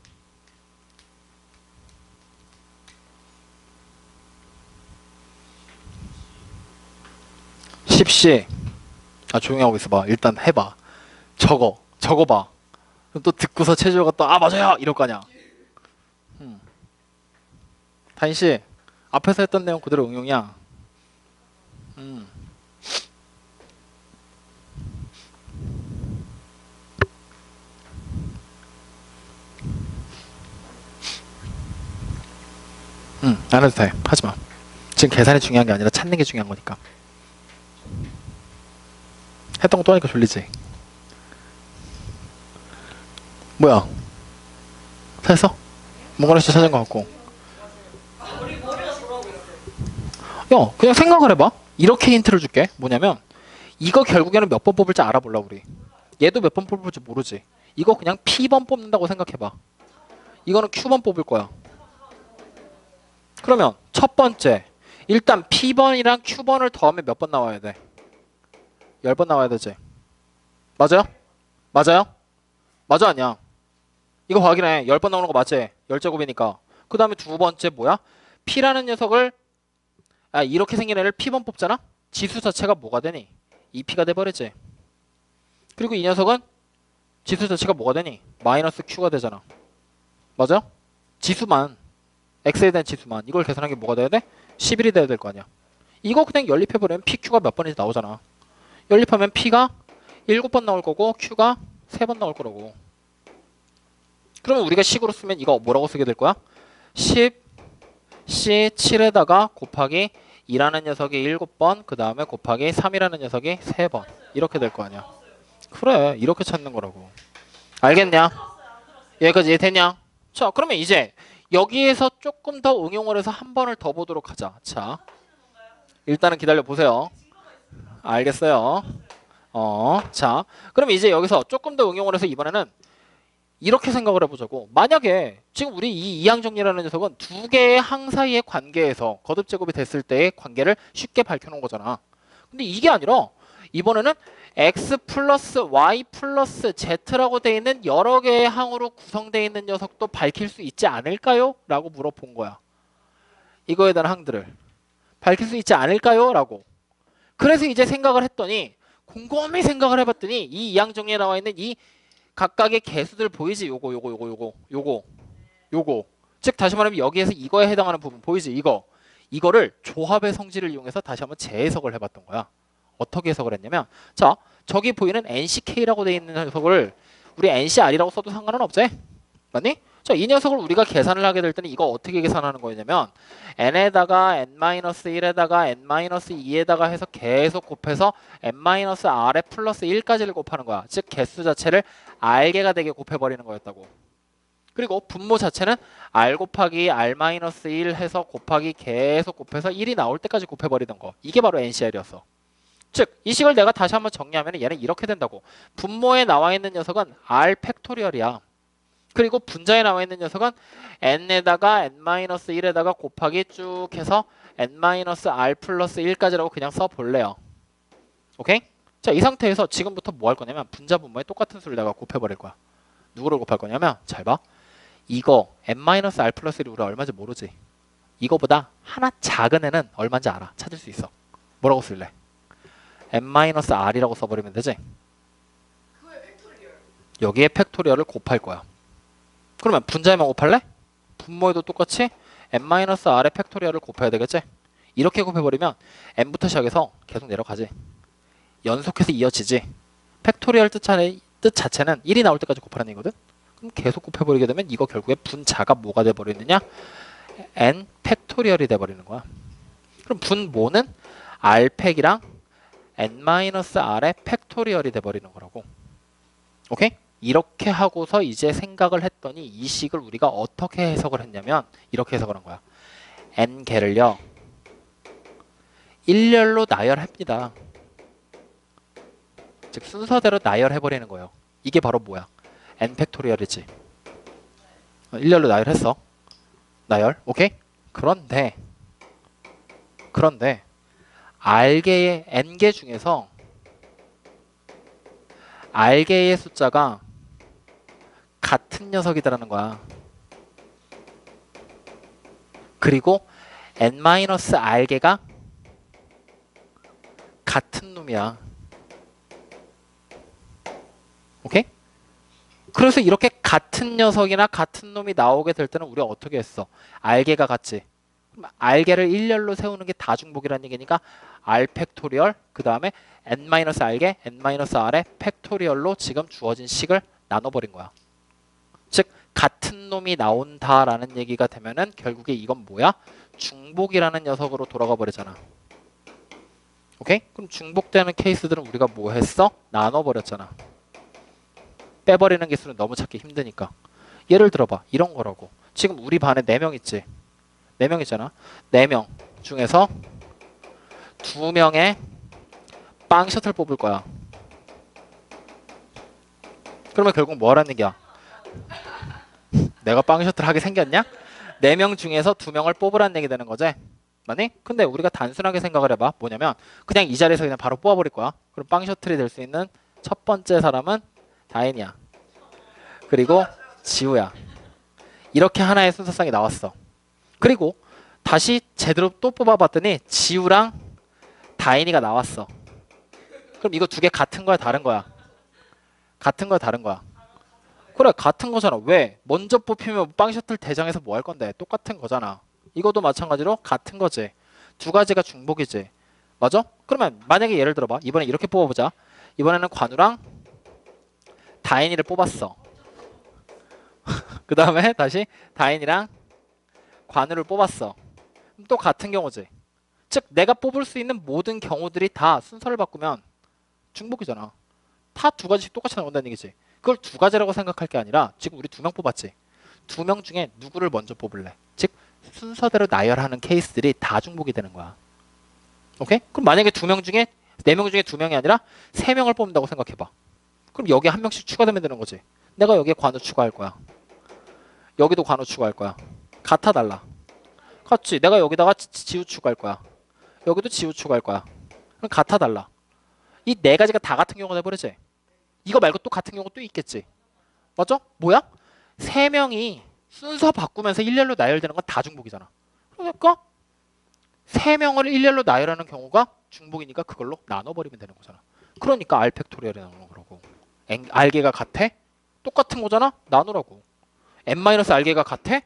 10시. 아, 조용히 하고 있어봐. 일단 해봐. 적어봐. 그럼 또 듣고서 최주호가 또, 아, 맞아요! 이럴 거 아니야. 다인씨, 앞에서 했던 내용 그대로 응용이야. 안 해도 돼. 하지 마. 지금 계산이 중요한 게 아니라 찾는 게 중요한 거니까. 했던 거 또 하니까 졸리지? 뭐야? 찾았어? 뭔가 진짜 찾은 거 같고. 야, 그냥 생각을 해봐. 이렇게 힌트를 줄게. 뭐냐면 이거 결국에는 몇 번 뽑을지 알아볼라 우리. 얘도 몇 번 뽑을지 모르지. 이거 그냥 P번 뽑는다고 생각해봐. 이거는 Q번 뽑을 거야. 그러면 첫 번째 일단 P번이랑 Q번을 더하면 몇 번 나와야 돼? 10번 나와야 되지. 맞아요? 맞아요? 맞아 아니야? 이거 확인해. 10번 나오는 거 맞지? 10제곱이니까. 그 다음에 두 번째 뭐야? P라는 녀석을 이렇게 생긴 애를 P번 뽑잖아? 지수 자체가 뭐가 되니? 2P가 돼버리지. 그리고 이 녀석은 지수 자체가 뭐가 되니? 마이너스 Q가 되잖아. 맞아? 지수만 X에 대한 지수만 이걸 계산한 게 뭐가 돼야 돼? 11이 돼야 될 거 아니야. 이거 그냥 연립해버리면 PQ가 몇 번인지 나오잖아. 연립하면 P가 7번 나올 거고 Q가 3번 나올 거라고. 그러면 우리가 식으로 쓰면 이거 뭐라고 쓰게 될 거야? 10 C 7에다가 곱하기 2라는 녀석이 7번, 그 다음에 곱하기 3이라는 녀석이 3번. 이렇게 될 거 아니야. 그래, 이렇게 찾는 거라고. 알겠냐? 여기까지 이해됐냐? 자, 그러면 이제 여기에서 조금 더 응용을 해서 한 번을 더 보도록 하자. 자, 일단은 기다려 보세요. 알겠어요. 자, 그럼 이제 여기서 조금 더 응용을 해서 이번에는 이렇게 생각을 해보자고. 만약에 지금 우리 이 이항정리라는 녀석은 두 개의 항 사이의 관계에서 거듭 제곱이 됐을 때의 관계를 쉽게 밝혀놓은 거잖아. 근데 이게 아니라 이번에는 x 플러스 y 플러스 z라고 되어 있는 여러 개의 항으로 구성되어 있는 녀석도 밝힐 수 있지 않을까요? 라고 물어본 거야. 이거에 대한 항들을 밝힐 수 있지 않을까요? 라고. 그래서 이제 생각을 했더니 곰곰이 생각을 해봤더니 이 이항정리에 나와 있는 이 각각의 개수들 보이지? 요거. 즉 다시 말하면 여기에서 이거에 해당하는 부분 보이지? 이거를 조합의 성질을 이용해서 다시 한번 재해석을 해봤던 거야. 어떻게 해석을 했냐면, 자, 저기 보이는 NCK라고 되어 있는 녀석을 우리 NCR이라고 써도 상관은 없지? 맞니? 자, 이 녀석을 우리가 계산을 하게 될 때는 이거 어떻게 계산하는 거냐면 n에다가 n-1에다가 n-2에다가 해서 계속 곱해서 n-r에 플러스 1까지를 곱하는 거야. 즉 개수 자체를 r개가 되게 곱해버리는 거였다고. 그리고 분모 자체는 r 곱하기 r-1 해서 곱하기 계속 곱해서 1이 나올 때까지 곱해버리던 거. 이게 바로 NCR이었어. 즉 이 식을 내가 다시 한번 정리하면 얘는 이렇게 된다고. 분모에 나와 있는 녀석은 r 팩토리얼이야. 그리고 분자에 나와 있는 녀석은 n에다가 n-1에다가 곱하기 쭉 해서 n-r 플러스 1까지라고 그냥 써볼래요. 오케이? 자, 이 상태에서 지금부터 뭐 할 거냐면 분자 분모에 똑같은 수를 내가 곱해버릴 거야. 누구를 곱할 거냐면 잘 봐. 이거 n-r 플러스 1이 우리가 얼마인지 모르지. 이거보다 하나 작은 애는 얼마인지 알아. 찾을 수 있어. 뭐라고 쓸래? n-r이라고 써버리면 되지. 여기에 팩토리얼을 곱할 거야. 그러면 분자에만 곱할래? 분모에도 똑같이 n-r의 팩토리얼을 곱해야 되겠지? 이렇게 곱해버리면 n부터 시작해서 계속 내려가지. 연속해서 이어지지. 팩토리얼 뜻 자체는 1이 나올 때까지 곱하라는 얘기거든? 그럼 계속 곱해버리게 되면 이거 결국에 분자가 뭐가 돼버리느냐? n 팩토리얼이 돼버리는 거야. 그럼 분모는 r팩이랑 n-r의 팩토리얼이 돼버리는 거라고. 오케이? 이렇게 하고서 이제 생각을 했더니 이 식을 우리가 어떻게 해석을 했냐면 이렇게 해석을 한 거야. n개를요. 일렬로 나열합니다. 즉 순서대로 나열해버리는 거예요. 이게 바로 뭐야? n 팩토리얼이지. 일렬로 나열했어. 나열. 오케이? 그런데 r개의 n개 중에서 r개의 숫자가 같은 녀석이다라는 거야. 그리고 n-r개가 같은 놈이야. 오케이? 그래서 이렇게 같은 녀석이나 같은 놈이 나오게 될 때는 우리가 어떻게 했어? r개가 같지. r개를 일렬로 세우는 게 다중복이라는 얘기니까 r 팩토리얼 그 다음에 n-r개, n-r의 팩토리얼로 지금 주어진 식을 나눠버린 거야. 즉 같은 놈이 나온다라는 얘기가 되면은 결국에 이건 뭐야? 중복이라는 녀석으로 돌아가 버리잖아. 오케이? 그럼 중복되는 케이스들은 우리가 뭐 했어? 나눠버렸잖아. 빼버리는 개수는 너무 찾기 힘드니까. 예를 들어봐. 이런 거라고. 지금 우리 반에 4명 있지? 4명 있잖아. 4명 중에서 2명의 빵 셔틀 뽑을 거야. 그러면 결국 뭐 하라는 얘기야? 내가 빵 셔틀 하게 생겼냐? 4명 중에서 2명을 뽑으라는 얘기 되는 거지? 맞니? 근데 우리가 단순하게 생각을 해봐. 뭐냐면 그냥 이 자리에서 그냥 바로 뽑아버릴 거야. 그럼 빵 셔틀이 될 수 있는 첫 번째 사람은 다인이야. 그리고 지우야. 이렇게 하나의 순서상이 나왔어. 그리고 다시 제대로 또 뽑아봤더니 지우랑 다인이가 나왔어. 그럼 이거 두 개 같은 거야, 다른 거야? 같은 거야, 다른 거야? 그래, 같은 거잖아. 왜? 먼저 뽑히면 빵 셔틀 대장에서 뭐 할 건데? 똑같은 거잖아. 이것도 마찬가지로 같은 거지. 두 가지가 중복이지. 맞아? 그러면 만약에 예를 들어봐. 이번에 이렇게 뽑아보자. 이번에는 관우랑 다인이를 뽑았어. 그 다음에 다시 다인이랑 관우를 뽑았어. 그럼 또 같은 경우지. 즉 내가 뽑을 수 있는 모든 경우들이 다 순서를 바꾸면 중복이잖아. 다 두 가지씩 똑같이 나온다는 얘기지. 그걸 두 가지라고 생각할 게 아니라 지금 우리 두 명 뽑았지. 두 명 중에 누구를 먼저 뽑을래? 즉 순서대로 나열하는 케이스들이 다 중복이 되는 거야. 오케이? 그럼 만약에 두 명 중에 네 명 중에 두 명이 아니라 세 명을 뽑는다고 생각해봐. 그럼 여기에 한 명씩 추가되면 되는 거지. 내가 여기에 관우 추가할 거야. 여기도 관우 추가할 거야. 같아 달라? 같지. 내가 여기다가 지우 추가할 거야. 여기도 지우 추가할 거야. 그럼 같아 달라? 이 네 가지가 다 같은 경우가 돼버리지. 이거 말고 또 같은 경우 또 있겠지. 맞죠? 뭐야? 세 명이 순서 바꾸면서 일렬로 나열되는 건 다 중복이잖아. 그러니까 세 명을 일렬로 나열하는 경우가 중복이니까 그걸로 나눠버리면 되는 거잖아. 그러니까 R 팩토리얼이 나오는 거라고. R개가 같아? 똑같은 거잖아? 나누라고. N-R개가 같아?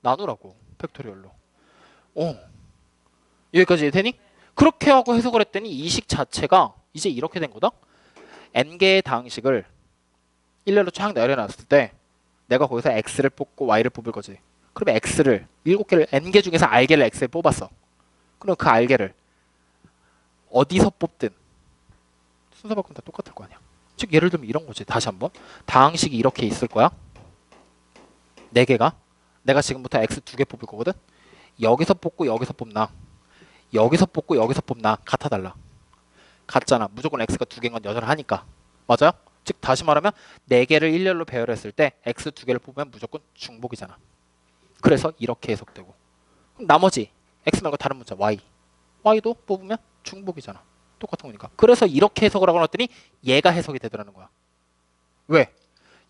나누라고. 팩토리얼로. 여기까지 되니? 그렇게 하고 해석을 했더니 이 식 자체가 이제 이렇게 된 거다. N개의 다항식을 일렬로 쫙 내려놨을 때 내가 거기서 X를 뽑고 Y를 뽑을 거지. 그러면 X를 7개를 N개 중에서 R개를 X에 뽑았어. 그럼 그 R개를 어디서 뽑든 순서 바꾸면 다 똑같을 거 아니야. 즉 예를 들면 이런 거지. 다시 한번 다항식이 이렇게 있을 거야. 4개가 내가 지금부터 X 2개 뽑을 거거든. 여기서 뽑고 여기서 뽑나 여기서 뽑고 여기서 뽑나 같아 달라? 같잖아. 무조건 X가 2개인 건 여전하니까. 맞아요? 즉 다시 말하면 4개를 일렬로 배열했을 때 X 2개를 뽑으면 무조건 중복이잖아. 그래서 이렇게 해석되고 그럼 나머지 X 말고 다른 문자 Y Y도 뽑으면 중복이잖아. 똑같은 거니까. 그래서 이렇게 해석을 하고 났더니 얘가 해석이 되더라는 거야. 왜?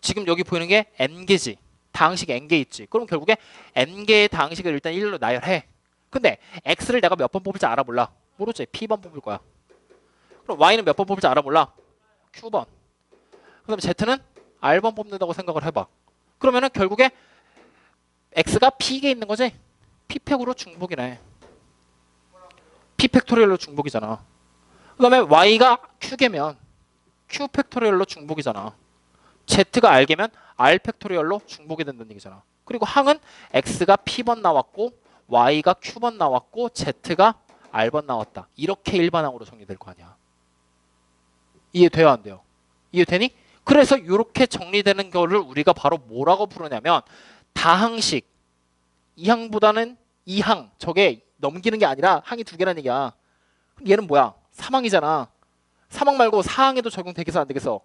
지금 여기 보이는 게 N개지. 다항식 N개 있지. 그럼 결국에 N개의 다항식을 일단 일렬로 나열해. 근데 X를 내가 몇 번 뽑을지 알아 몰라? 모르지. P번 뽑을 거야. 그럼 Y는 몇 번 뽑을지 알아 몰라? Q번. 그 다음에 Z는 R번 뽑는다고 생각을 해봐. 그러면은 결국에 X가 P개 있는 거지? P팩으로 중복이네. P팩토리얼로 중복이잖아. 그 다음에 Y가 Q개면 Q 팩토리얼로 중복이잖아. Z가 R개면 R 팩토리얼로 중복이 된다는 얘기잖아. 그리고 항은 X가 P번 나왔고 Y가 Q번 나왔고 Z가 R번 나왔다. 이렇게 일반항으로 정리될 거 아니야. 이해돼요 안 돼요? 이해되니? 그래서 이렇게 정리되는 거를 우리가 바로 뭐라고 부르냐면 다항식. 이 항보다는 이 항. 저게 넘기는 게 아니라 항이 2개라는 얘기야. 그럼 얘는 뭐야? 3항이잖아. 3항 말고 4항에도 적용되겠어 안 되겠어?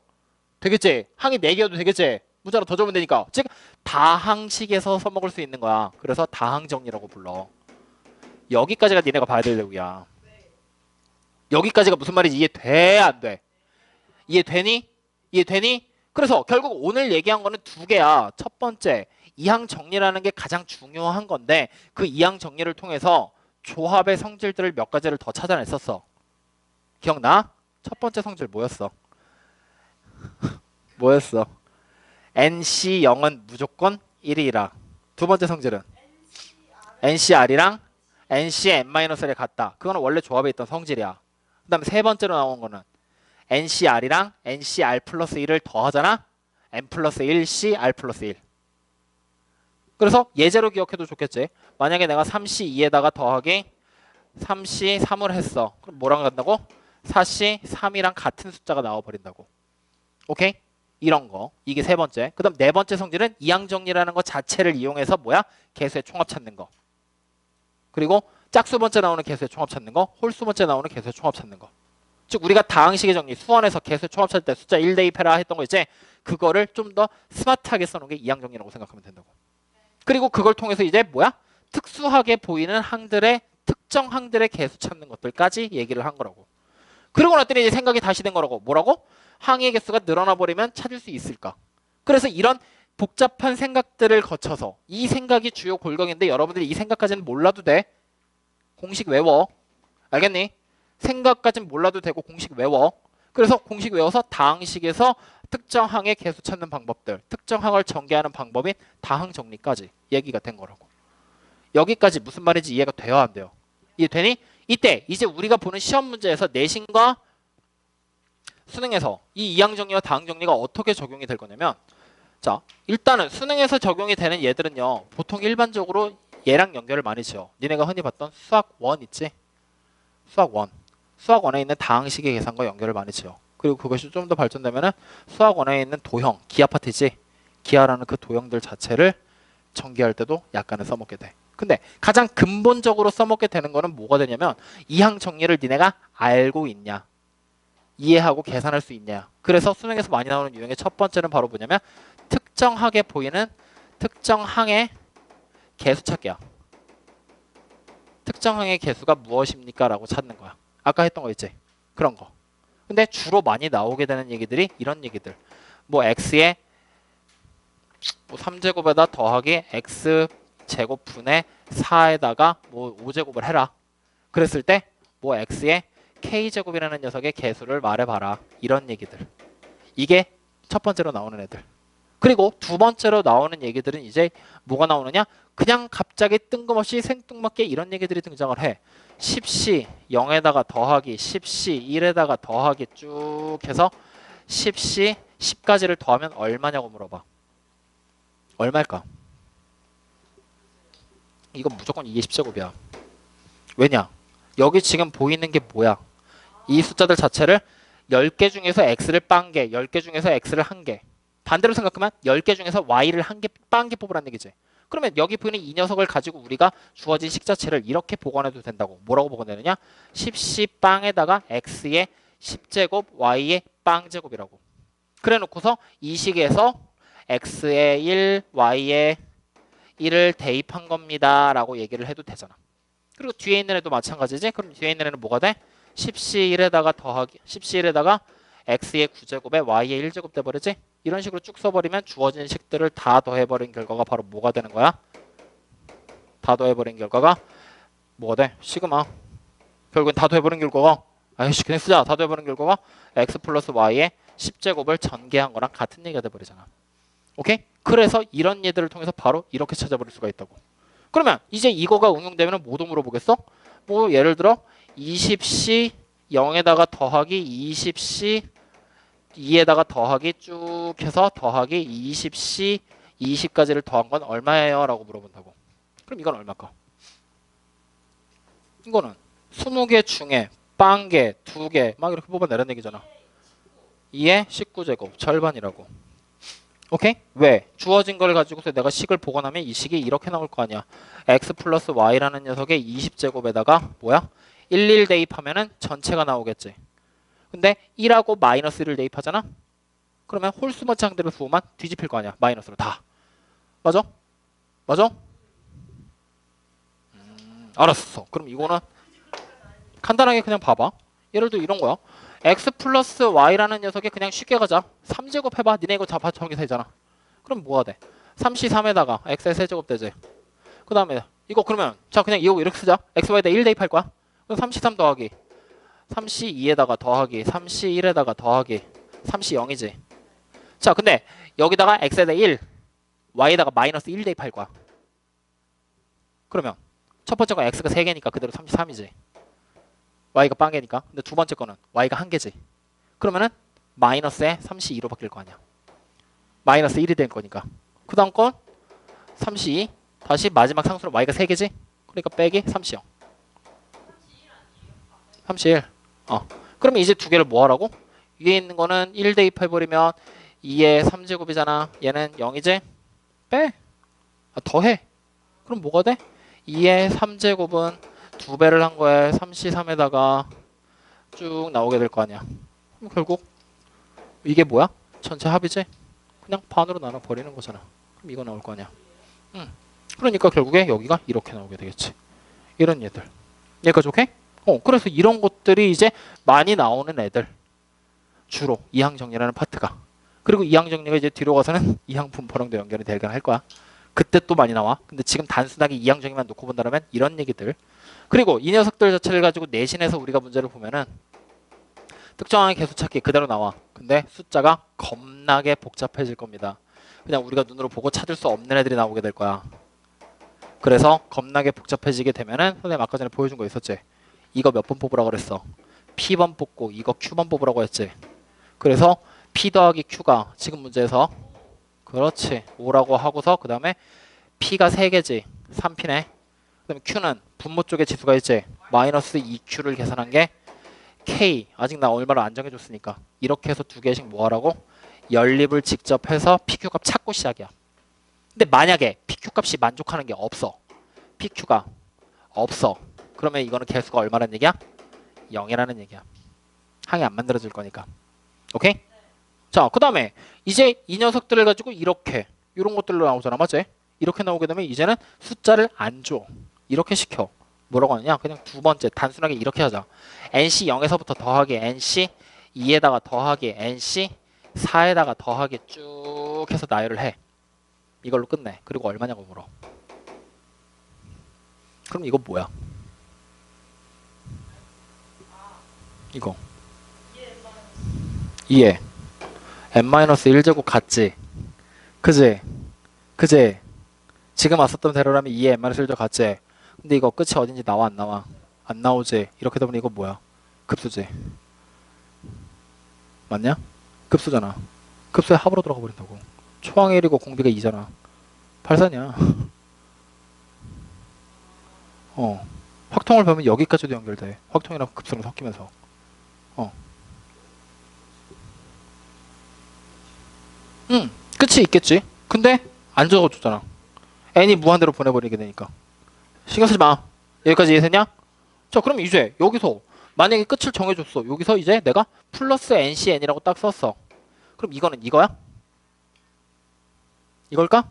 되겠지? 항이 4개여도 되겠지? 문자로 더 적으면 되니까. 즉 다항식에서 써먹을 수 있는 거야. 그래서 다항정리라고 불러. 여기까지가 니네가 봐야 될 내용이야. 여기까지가 무슨 말인지 이해돼? 안 돼? 이해되니? 이해되니? 그래서 결국 오늘 얘기한 거는 2개야. 첫 번째, 이항 정리라는 게 가장 중요한 건데 그 이항 정리를 통해서 조합의 성질들을 몇 가지를 더 찾아냈었어. 기억나? 첫 번째 성질 뭐였어? 뭐였어? NC0은 무조건 1이라. 두 번째 성질은 NCR이랑 NCN-L에 같다. 그거는 원래 조합에 있던 성질이야. 그 다음에 세 번째로 나온 거는 NCR이랑 NCR 플러스 1을 더하잖아. N 플러스 1, CR 플러스 1. 그래서 예제로 기억해도 좋겠지. 만약에 내가 3C2에다가 더하기 3C3을 했어. 그럼 뭐랑 같다고? 4C3이랑 같은 숫자가 나와버린다고. 오케이? 이런 거. 이게 세 번째. 그 다음 네 번째 성질은 이항정리라는 거 자체를 이용해서 뭐야? 개수의 총합 찾는 거. 그리고 짝수 번째 나오는 개수의 총합 찾는 거. 홀수 번째 나오는 개수의 총합 찾는 거. 즉 우리가 다항식의 정리, 수원에서 개수의 총합 찾을 때 숫자 1 대입해라 했던 거 있지? 그거를 좀 더 스마트하게 써놓은 게 이항정리라고 생각하면 된다고. 그리고 그걸 통해서 이제 뭐야? 특수하게 보이는 항들의 특정 항들의 개수 찾는 것들까지 얘기를 한 거라고. 그러고 났더니 이제 생각이 다시 된 거라고. 뭐라고? 항의 개수가 늘어나 버리면 찾을 수 있을까? 그래서 이런 복잡한 생각들을 거쳐서 이 생각이 주요 골격인데 여러분들이 이 생각까지는 몰라도 돼. 공식 외워. 알겠니? 생각까진 몰라도 되고 공식 외워. 그래서 공식 외워서 다항식에서 특정 항의 개수 찾는 방법들, 특정 항을 전개하는 방법인 다항 정리까지 얘기가 된 거라고. 여기까지 무슨 말인지 이해가 돼야 안 돼요? 이해되니? 이때 이제 우리가 보는 시험 문제에서 내신과 수능에서 이 이항 정리와 다항 정리가 어떻게 적용이 될 거냐면, 자, 일단은 수능에서 적용이 되는 얘들은요, 보통 일반적으로 얘랑 연결을 많이 지어. 니네가 흔히 봤던 수학 1 있지? 수학 1. 수학 1에 있는 다항식의 계산과 연결을 많이 지어. 그리고 그것이 좀 더 발전되면은 수학 1에 있는 도형, 기하 파트지? 기하라는 그 도형들 자체를 전개할 때도 약간은 써먹게 돼. 근데 가장 근본적으로 써먹게 되는 거는 뭐가 되냐면, 이항 정리를 니네가 알고 있냐, 이해하고 계산할 수 있냐. 그래서 수능에서 많이 나오는 유형의 첫 번째는 바로 뭐냐면, 특정하게 보이는 특정 항의 개수 찾기야. 특정 항의 개수가 무엇입니까? 라고 찾는 거야. 아까 했던 거 있지? 그런 거. 근데 주로 많이 나오게 되는 얘기들이 이런 얘기들. 뭐 x에 뭐 3제곱에다 더하기 x제곱 분의 4에다가 뭐 5제곱을 해라. 그랬을 때 뭐 x에 k제곱이라는 녀석의 개수를 말해봐라. 이런 얘기들. 이게 첫 번째로 나오는 애들. 그리고 두 번째로 나오는 얘기들은 이제 뭐가 나오느냐? 그냥 갑자기 뜬금없이 생뚱맞게 이런 얘기들이 등장을 해. 10시 0에다가 더하기 10시 1에다가 더하기 쭉 해서 10시 10까지를 더하면 얼마냐고 물어봐. 얼마일까? 이건 무조건 2의 10제곱이야. 왜냐? 여기 지금 보이는 게 뭐야? 이 숫자들 자체를 10개 중에서 x를 빤개, 10개 중에서 x를 1개. 반대로 생각하면 10개 중에서 y를 1개 빤개 뽑으라는 얘기지. 그러면 여기 보이는 이 녀석을 가지고 우리가 주어진 식 자체를 이렇게 보관해도 된다고. 뭐라고 보관되느냐? 10c 빵에다가 x의 10제곱, y의 빵제곱이라고. 그래 놓고서 이 식에서 x의 1, y의 1을 대입한 겁니다 라고 얘기를 해도 되잖아. 그리고 뒤에 있는 애도 마찬가지지. 그럼 뒤에 있는 애는 뭐가 돼? 10c 1에다가 더하기 10c 1에다가 x의 9제곱에 y의 1제곱 돼버리지. 이런 식으로 쭉 써버리면 주어진 식들을 다 더해버린 결과가 바로 뭐가 되는 거야? 다 더해버린 결과가 뭐가 돼? 시그마. 결국엔 다 더해버린 결과가, 아이씨 그냥 쓰자. 다 더해버린 결과가 x 플러스 y의 10제곱을 전개한 거랑 같은 얘기가 돼버리잖아. 오케이? 그래서 이런 예들을 통해서 바로 이렇게 찾아버릴 수가 있다고. 그러면 이제 이거가 응용되면 뭐도 물어보겠어? 뭐 예를 들어 20c 0에다가 더하기 20c 2에다가 더하기 쭉 해서 더하기 20c 20까지를 더한 건 얼마예요? 라고 물어본다고. 그럼 이건 얼마일까? 이거는 20개 중에 빵개 2개 막 이렇게 뽑아내라는 얘기잖아. 2의 19제곱 절반이라고. 오케이? 왜? 주어진 걸 가지고서 내가 식을 보관하면 이 식이 이렇게 나올 거 아니야. x 플러스 y라는 녀석의 20제곱에다가 뭐야? 11 대입하면은 전체가 나오겠지. 근데 1하고 마이너스 1을 대입하잖아? 그러면 홀수먼치 항대로 부호만 뒤집힐 거 아니야. 마이너스로 다. 맞아? 맞아? 알았어. 그럼 이거는 간단하게 그냥 봐봐. 예를 들어 이런 거야. x 플러스 y라는 녀석이 그냥 쉽게 가자. 3제곱 해봐. 니네 이거 다 정리되잖아. 그럼 뭐가 돼? 3c3에다가 x의 세제곱 되지. 그 다음에 이거 그러면 자 그냥 이거 이렇게 쓰자. xy에다 1 대입할 거야. 그럼 3c3 더하기 3c2에다가 더하기 3c1에다가 더하기 3c0이지. 자 근데 여기다가 x에다 1 y에다가 마이너스 1 대입할 거야. 그러면 첫 번째 건 x가 3개니까 그대로 33이지. y가 빵개니까. 근데 두 번째 거는 y가 1개지. 그러면은 마이너스에 32로 바뀔 거 아니야. 마이너스 1이 될 거니까. 그 다음 건 32 다시 마지막 상수로 y가 3개지. 그러니까 빼기 30. 31. 그러면 이제 두 개를 뭐 하라고? 위에 있는 거는 1 대입해버리면 2의 3제곱이잖아. 얘는 0이지? 빼. 더해. 그럼 뭐가 돼? 2의 3제곱은 2배를 한 거에 3c3에다가 쭉 나오게 될 거 아니야. 그럼 결국 이게 뭐야? 전체 합이지? 그냥 반으로 나눠 버리는 거잖아. 그럼 이거 나올 거 아니야. 그러니까 결국에 여기가 이렇게 나오게 되겠지. 이런 얘들. 여기까지 오케이? 그래서 이런 것들이 이제 많이 나오는 애들. 주로 이항 정리라는 파트가. 그리고 이항 정리가 이제 뒤로 가서는 이항 분포랑도 연결이 되긴 할 거야. 그때 또 많이 나와. 근데 지금 단순하게 이항정의만 놓고 본다면 이런 얘기들. 그리고 이 녀석들 자체를 가지고 내신에서 우리가 문제를 보면은 특정한 개수 찾기 그대로 나와. 근데 숫자가 겁나게 복잡해질 겁니다. 그냥 우리가 눈으로 보고 찾을 수 없는 애들이 나오게 될 거야. 그래서 겁나게 복잡해지게 되면은 선생님 아까 전에 보여준 거 있었지? 이거 몇 번 뽑으라고 그랬어? P번 뽑고 이거 Q번 뽑으라고 했지? 그래서 P 더하기 Q가 지금 문제에서 그렇지 5라고 하고서 그 다음에 P가 3개지 3P네. 그 다음에 Q는 분모 쪽에 지수가 있지? 마이너스 2Q를 계산한 게 K 아직 나 얼마나 안 정해줬으니까 이렇게 해서 두 개씩 뭐 하라고? 연립을 직접 해서 PQ 값 찾고 시작이야. 근데 만약에 PQ 값이 만족하는 게 없어. PQ가 없어. 그러면 이거는 개수가 얼마라는 얘기야? 0이라는 얘기야. 항이 안 만들어질 거니까. 오케이? 자, 그 다음에 이제 이 녀석들을 가지고 이렇게 이런 것들로 나오잖아. 맞지? 이렇게 나오게 되면 이제는 숫자를 안 줘. 이렇게 시켜. 뭐라고 하느냐? 그냥 두 번째 단순하게 이렇게 하자. NC 0에서부터 더하기 NC 2에다가 더하기 NC 4에다가 더하기 쭉 해서 나열을 해. 이걸로 끝내. 그리고 얼마냐고 물어. 그럼 이거 뭐야? 이거 2에 n-1제곱 같지? 그지? 그지? 지금 왔었던 대로라면 2에 n-1제곱 같지? 근데 이거 끝이 어딘지 나와 안 나와? 안 나오지? 이렇게 되면 이거 뭐야? 급수지? 맞냐? 급수잖아. 급수에 합으로 들어가 버린다고. 초항이 1이고 공비가 2잖아. 8사냐? 확통을 보면 여기까지도 연결돼. 확통이랑 급수랑 섞이면서. 끝이 있겠지. 근데 안 적어줬잖아. n이 무한대로 보내버리게 되니까. 신경 쓰지 마. 여기까지 이해했냐? 자, 그럼 이제 여기서 만약에 끝을 정해줬어. 여기서 이제 내가 플러스 ncn이라고 딱 썼어. 그럼 이거는 이거야? 이걸까?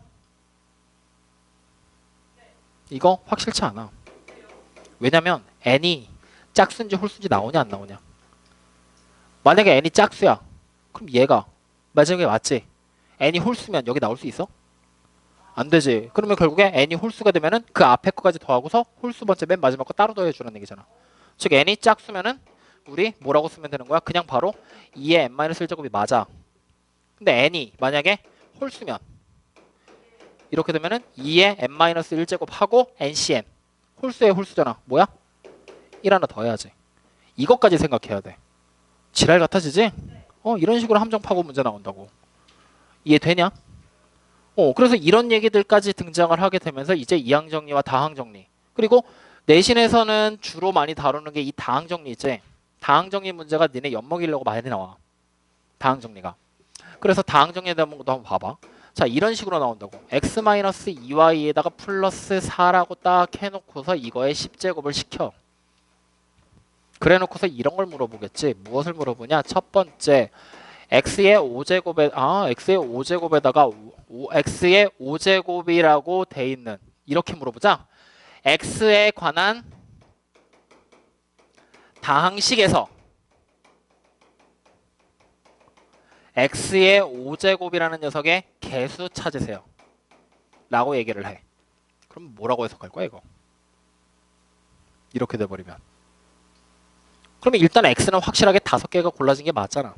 이거 확실치 않아. 왜냐면 n이 짝수인지 홀수인지 나오냐 안 나오냐. 만약에 n이 짝수야. 그럼 얘가 마지막에 맞지? n이 홀수면 여기 나올 수 있어? 안 되지. 그러면 결국에 n이 홀수가 되면은 그 앞에 거까지 더하고서 홀수 번째 맨 마지막 거 따로 더해주라는 얘기잖아. 즉 n이 짝수면은 우리 뭐라고 쓰면 되는 거야? 그냥 바로 2의 n-1제곱이 맞아. 근데 n이 만약에 홀수면 이렇게 되면은 2의 n-1제곱 하고 ncn 홀수의 홀수잖아. 뭐야? 1 하나 더 해야지. 이것까지 생각해야 돼. 지랄 같아지지? 이런 식으로 함정 파고 문제 나온다고. 이해되냐? 그래서 이런 얘기들까지 등장을 하게 되면서 이제 이항정리와 다항정리 그리고 내신에서는 주로 많이 다루는 게 이 다항정리 있지. 다항정리 문제가 니네 엿먹이려고 많이 나와. 다항정리가. 그래서 다항정리에 대한 것도 한번 봐봐. 자, 이런 식으로 나온다고. x-2y에다가 플러스 4라고 딱 해놓고서 이거에 10제곱을 시켜. 그래 놓고서 이런 걸 물어보겠지. 무엇을 물어보냐? 첫 번째 x의 5제곱에다가 x의 5제곱이라고 돼 있는 이렇게 물어보자. x에 관한 다항식에서 x의 5제곱이라는 녀석의 개수 찾으세요. 라고 얘기를 해. 그럼 뭐라고 해석할 거야 이거? 이렇게 돼버리면. 그러면 일단 x는 확실하게 5개가 골라진 게 맞잖아.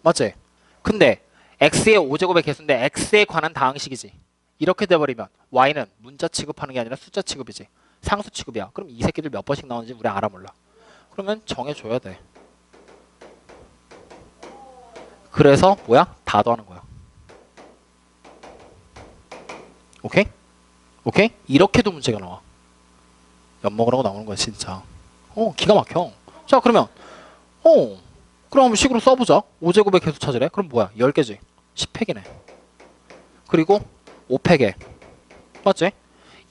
맞지? 근데 x의 5제곱의 개수인데 x에 관한 다항식이지. 이렇게 돼버리면 y는 문자 취급하는 게 아니라 숫자 취급이지. 상수 취급이야. 그럼 이 새끼들 몇 번씩 나오는지 우리 알아 몰라. 그러면 정해줘야 돼. 그래서 뭐야? 다 더하는 거야. 오케이? 오케이? 이렇게도 문제가 나와. 엿먹으라고 나오는 거야 진짜. 기가 막혀. 자 그러면 그럼 한번 식으로 써보자. 5제곱의 개수 찾으래? 그럼 뭐야? 10개지. 10팩이네. 그리고 5팩에 맞지?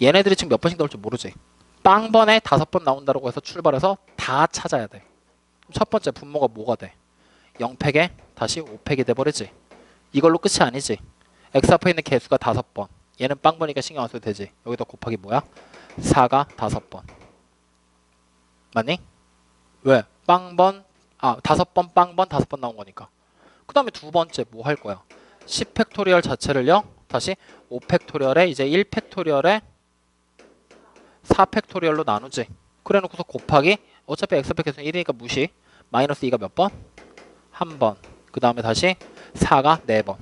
얘네들이 지금 몇 번씩 나올지 모르지. 빵번에 5번 나온다고 해서 출발해서 다 찾아야 돼. 첫 번째 분모가 뭐가 돼? 0팩에 다시 5팩이 돼버리지. 이걸로 끝이 아니지. x 앞에 있는 개수가 5번. 얘는 빵번이니까 신경 안 써도 되지. 여기다 곱하기 뭐야? 4가 5번. 맞니? 왜? 빵번 5번 빵번 5번 나온 거니까. 그 다음에 두 번째 뭐 할 거야? 10팩토리얼 자체를요 다시 5팩토리얼에 이제 1팩토리얼에 4팩토리얼로 나누지. 그래 놓고서 곱하기 어차피 x팩 계수는 1이니까 무시. 마이너스 2가 몇 번? 한 번. 그 다음에 다시 4가 4번.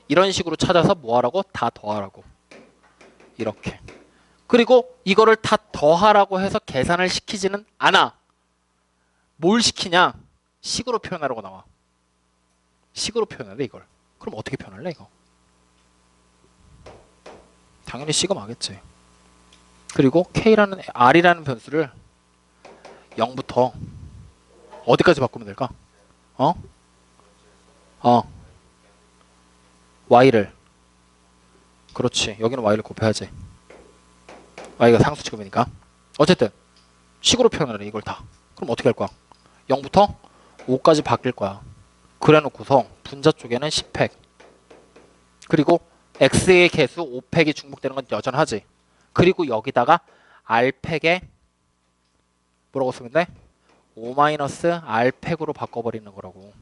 이런 식으로 찾아서 뭐하라고? 다 더하라고. 이렇게. 그리고 이거를 다 더하라고 해서 계산을 시키지는 않아. 뭘 시키냐? 식으로 표현하라고 나와. 식으로 표현해야 돼 이걸. 그럼 어떻게 표현할래 이거? 당연히 시그마겠지. 그리고 K라는 R이라는 변수를 0부터 어디까지 바꾸면 될까? Y를. 그렇지. 여기는 Y를 곱해야지. Y가 상수 취급이니까. 어쨌든 식으로 표현하래 이걸 다. 그럼 어떻게 할 거야? 0부터 5까지 바뀔 거야. 그래 놓고서 분자 쪽에는 10팩. 그리고 X의 개수 5팩이 중복되는 건 여전하지. 그리고 여기다가 R팩에 뭐라고 쓰면 돼? 5-R팩으로 바꿔버리는 거라고.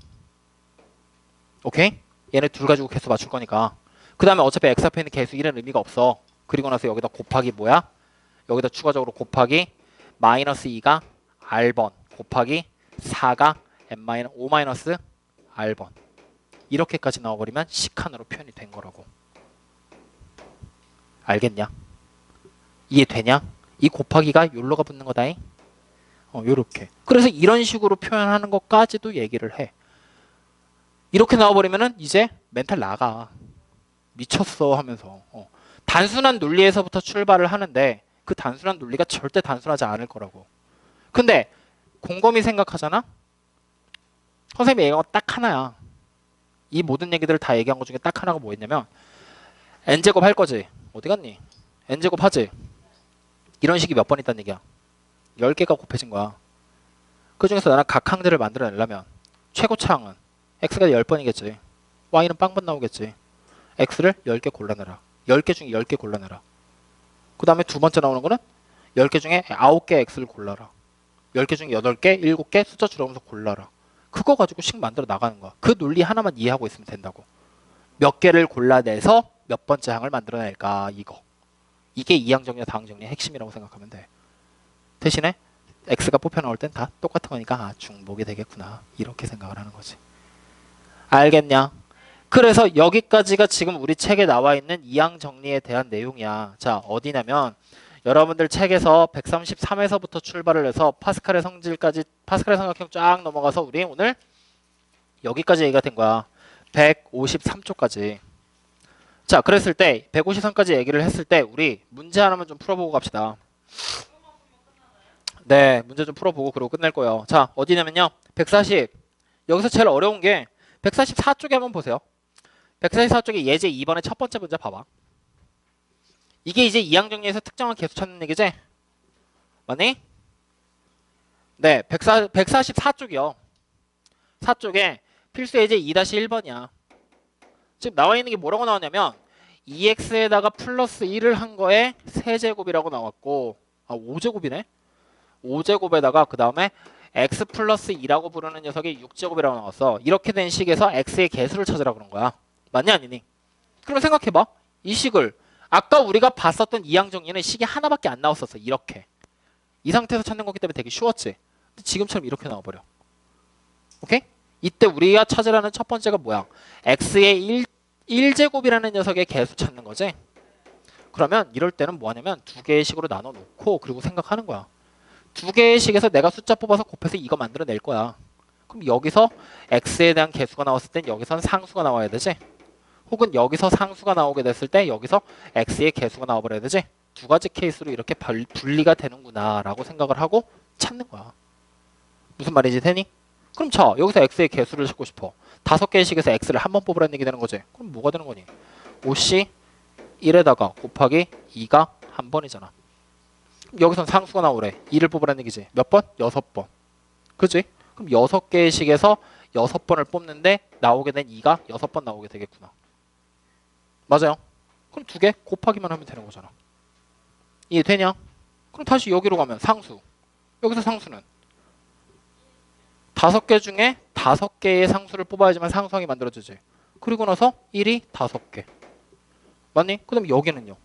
오케이? 얘네 둘 가지고 개수 맞출 거니까. 그 다음에 어차피 X 앞에 있는 개수 1은 의미가 없어. 그리고 나서 여기다 곱하기 뭐야? 여기다 추가적으로 곱하기 마이너스 2가 R번 곱하기 4가 5-R번. 이렇게까지 나와버리면 식칸으로 표현이 된 거라고. 알겠냐? 이해되냐? 이 곱하기가 욜로가 붙는 거다잉. 요렇게. 그래서 이런 식으로 표현하는 것까지도 얘기를 해. 이렇게 나와버리면은 이제 멘탈 나가. 미쳤어 하면서. 단순한 논리에서부터 출발을 하는데 그 단순한 논리가 절대 단순하지 않을 거라고. 근데 곰곰이 생각하잖아? 선생님이 얘기한 거 딱 하나야. 이 모든 얘기들을 다 얘기한 것 중에 딱 하나가 뭐였냐면 n제곱 할 거지. 어디 갔니? n제곱 하지. 이런 식이 몇 번 있다는 얘기야. 10개가 곱해진 거야. 그 중에서 나는 각 항들을 만들어내려면 최고차항은 x가 10번이겠지. y는 빵번 나오겠지. x를 10개 골라내라. 10개 중에 10개 골라내라. 그 다음에 두 번째 나오는 거는 10개 중에 9개 x를 골라라. 10개 중에 8개, 7개 숫자 줄여오면서 골라라. 그거 가지고 식 만들어 나가는 거야. 그 논리 하나만 이해하고 있으면 된다고. 몇 개를 골라내서 몇 번째 항을 만들어낼까 이거. 이게 이항 정리와 다항 정리의 핵심이라고 생각하면 돼. 대신에 x가 뽑혀 나올 땐 다 똑같은 거니까 중복이 되겠구나. 이렇게 생각을 하는 거지. 알겠냐? 그래서 여기까지가 지금 우리 책에 나와 있는 이항 정리에 대한 내용이야. 자, 어디냐면 여러분들 책에서 133에서부터 출발을 해서 파스칼의 성질까지, 파스칼의 삼각형 쫙 넘어가서 우리 오늘 여기까지 얘기가 된 거야. 153쪽까지. 자, 그랬을 때 153까지 얘기를 했을 때 우리 문제 하나만 좀 풀어보고 갑시다. 네, 문제 좀 풀어보고 그러고 끝낼 거예요. 자, 어디냐면요. 140. 여기서 제일 어려운 게 144쪽에 한번 보세요. 144쪽에 예제 2번의 첫 번째 문제 봐봐. 이게 이제 이항 정리에서 특정한 개수 찾는 얘기지? 맞니? 네, 144쪽이요. 4쪽에 필수 예제 2-1번이야. 지금 나와 있는 게 뭐라고 나왔냐면 2x에다가 플러스 1을 한 거에 세제곱이라고 나왔고 5제곱이네? 5제곱에다가 그 다음에 x 플러스 2라고 부르는 녀석이 6제곱이라고 나왔어. 이렇게 된 식에서 x의 개수를 찾으라 그런 거야. 맞니 아니니? 그럼 생각해봐. 이 식을 아까 우리가 봤었던 이항 정리는 식이 하나밖에 안 나왔었어. 이렇게. 이 상태에서 찾는 거기 때문에 되게 쉬웠지. 근데 지금처럼 이렇게 나와버려. 오케이? 이때 우리가 찾으라는 첫 번째가 뭐야? x의 1제곱이라는 녀석의 개수 찾는 거지. 그러면 이럴 때는 뭐 하냐면 두 개의 식으로 나눠 놓고 그리고 생각하는 거야. 두 개의 식에서 내가 숫자 뽑아서 곱해서 이거 만들어낼 거야. 그럼 여기서 x에 대한 개수가 나왔을 땐 여기선 상수가 나와야 되지. 혹은 여기서 상수가 나오게 됐을 때 여기서 x의 개수가 나와버려야 되지. 두 가지 케이스로 이렇게 분리가 되는구나 라고 생각을 하고 찾는 거야. 무슨 말인지 되니? 그럼 자, 여기서 x의 개수를 찾고 싶어. 5개의 식에서 x를 한 번 뽑으라는 얘기 되는 거지. 그럼 뭐가 되는 거니? 5c 1에다가 곱하기 2가 한 번이잖아. 여기선 상수가 나오래. 2를 뽑으라는 얘기지. 몇 번? 6번. 그치? 그럼 6개의 식에서 6번을 뽑는데 나오게 된 2가 6번 나오게 되겠구나. 맞아요. 그럼 두 개 곱하기만 하면 되는 거잖아. 이해되냐? 그럼 다시 여기로 가면 상수. 여기서 상수는 5개 중에 5개의 상수를 뽑아야지만 상수항이 만들어지지. 그리고 나서 1이 5개. 맞니? 그 다음에 여기는요.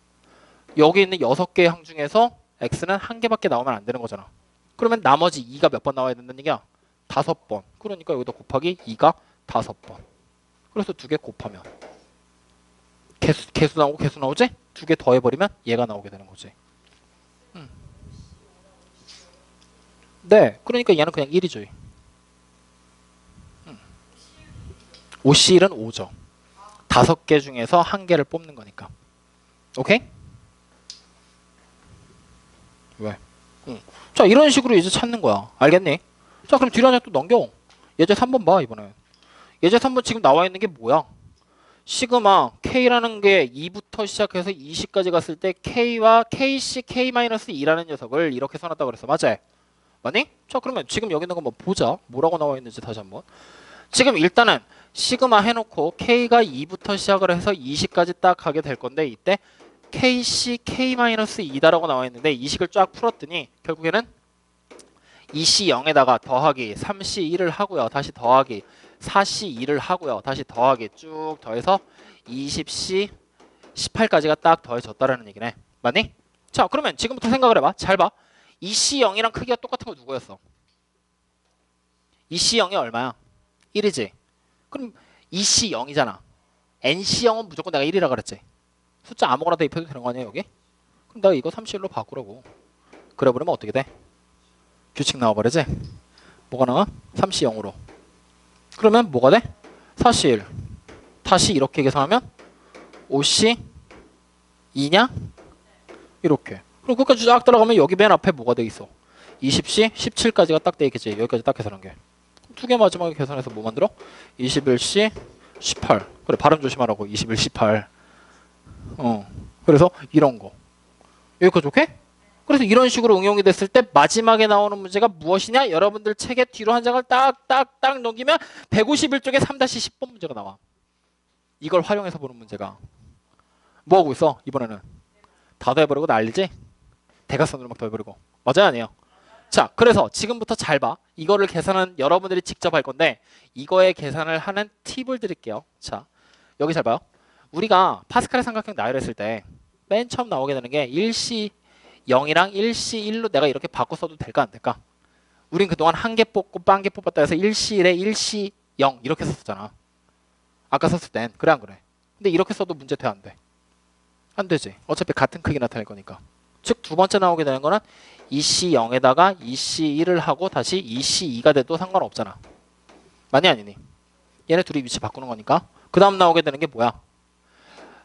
여기 있는 6개의 항 중에서 x는 한 개밖에 나오면 안 되는 거잖아. 그러면 나머지 2가 몇 번 나와야 된다는 얘기야? 5번. 그러니까 여기다 곱하기 2가 5번. 그래서 2개 곱하면 개수 나오고 개수 나오지? 2개 더해버리면 얘가 나오게 되는 거지. 네. 그러니까 얘는 그냥 1이죠. 5C는 5죠. 5개 중에서 한 개를 뽑는 거니까. 오케이? 왜? 응. 자, 이런 식으로 이제 찾는 거야. 알겠니? 자, 그럼 뒤로 하나 또 넘겨. 예제 3번 봐, 이번에. 예제 3번 지금 나와 있는 게 뭐야? 시그마 K라는 게 2부터 시작해서 20까지 갔을 때 K와 KC K-2라는 녀석을 이렇게 써놨다고 그랬어. 맞지? 맞니? 자, 그러면 지금 여기 있는 거 뭐 보자. 뭐라고 나와 있는지 다시 한번. 지금 일단은 시그마 해놓고 K가 2부터 시작을 해서 20까지 딱 가게 될 건데 이때 KC K-2다라고 나와 있는데 이 식을 쫙 풀었더니 결국에는 2C0에다가 더하기 3C1을 하고요. 다시 더하기 4C2를 하고요. 다시 더하기 쭉 더해서 20C 18까지가 딱 더해졌다라는 얘기네. 맞니? 자, 그러면 지금부터 생각을 해봐. 잘 봐. 2C0이랑 크기가 똑같은 거 누구였어? 2C0이 얼마야? 1이지. 그럼 2C0이잖아. NC0은 무조건 내가 1이라 그랬지. 숫자 아무거나 대입해도 되는 거 아니야 여기? 그럼 내가 이거 3C1로 바꾸라고. 그래 버리면 어떻게 돼? 규칙 나와버리지? 뭐가 나와? 3C0으로. 그러면 뭐가 돼? 4C1 다시 이렇게 계산하면 5C2냐? 이렇게. 그럼 끝까지 쫙 따라가면 여기 맨 앞에 뭐가 돼 있어? 20C 17까지가 딱 돼 있겠지. 여기까지 딱 계산한 게. 두 개 마지막에 계산해서 뭐 만들어? 21C 18. 그래, 발음 조심하라고. 21, 18. 그래서 이런 거. 여기까지 오케이? 그래서 이런 식으로 응용이 됐을 때 마지막에 나오는 문제가 무엇이냐? 여러분들 책에 뒤로 한 장을 딱딱딱 넘기면 151쪽에 3-10번 문제가 나와. 이걸 활용해서 보는 문제가. 뭐 하고 있어? 이번에는 다 더해버리고 난리지? 대각선으로 막 더해버리고. 맞아요? 아니에요? 자, 그래서 지금부터 잘 봐. 이거를 계산은 여러분들이 직접 할 건데 이거의 계산을 하는 팁을 드릴게요. 자, 여기 잘 봐요. 우리가 파스칼의 삼각형 나열했을 때 맨 처음 나오게 되는 게 1C 0이랑 1C 1로 내가 이렇게 바꿔 써도 될까 안 될까? 우린 그동안 한 개 뽑고 딴 개 뽑았다 해서 1C 1에 1C 0 이렇게 썼잖아. 아까 썼을 땐 그래 안 그래? 근데 이렇게 써도 문제 돼 안 돼? 안 되지. 어차피 같은 크기 나타낼 거니까. 즉 두 번째 나오게 되는 거는 2C0에다가 2C1을 하고 다시 2C2가 돼도 상관없잖아. 많이 아니니? 얘네 둘이 위치 바꾸는 거니까. 그 다음 나오게 되는 게 뭐야?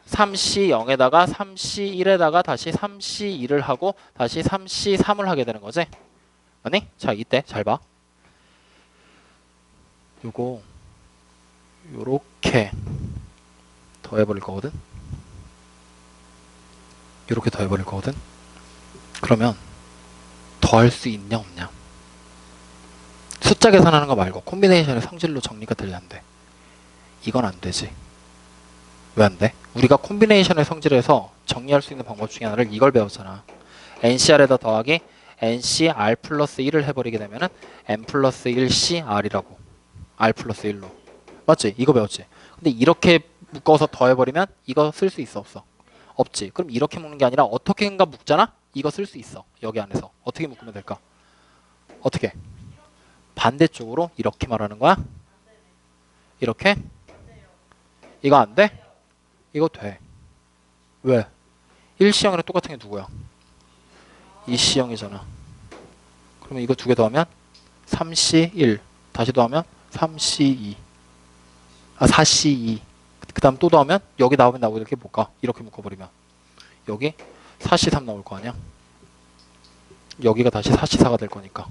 3C0에다가 3C1에다가 다시 3C2를 하고 다시 3C3을 하게 되는 거지. 아니? 자, 이때 잘 봐. 요거 요렇게 더해버릴 거거든. 요렇게 더해버릴 거거든. 그러면 더할 수 있냐 없냐? 숫자 계산하는 거 말고 콤비네이션의 성질로 정리가 되려 안 돼. 이건 안 되지. 왜 안 돼? 우리가 콤비네이션의 성질에서 정리할 수 있는 방법 중에 하나를 이걸 배웠잖아. NCR에다 더하기 NCR 플러스 1을 해버리게 되면은 N 플러스 1CR이라고. R 플러스 1로. 맞지? 이거 배웠지? 근데 이렇게 묶어서 더해버리면 이거 쓸 수 있어 없어? 없지. 그럼 이렇게 묶는 게 아니라 어떻게인가 묶잖아? 이거 쓸 수 있어. 여기 안에서. 어떻게 묶으면 될까? 어떻게? 반대쪽으로 이렇게 말하는 거야? 이렇게? 이거 안 돼? 이거 돼. 왜? 1C형이랑 똑같은 게 누구야? 2C형이잖아. 그러면 이거 두 개 더하면 3C1 다시 더하면 3C2 4C2 그 다음 또 더하면 여기 나오면 나오고 이렇게 볼까? 이렇게 묶어버리면 여기 4C3 나올 거 아니야? 여기가 다시 4C4가 될 거니까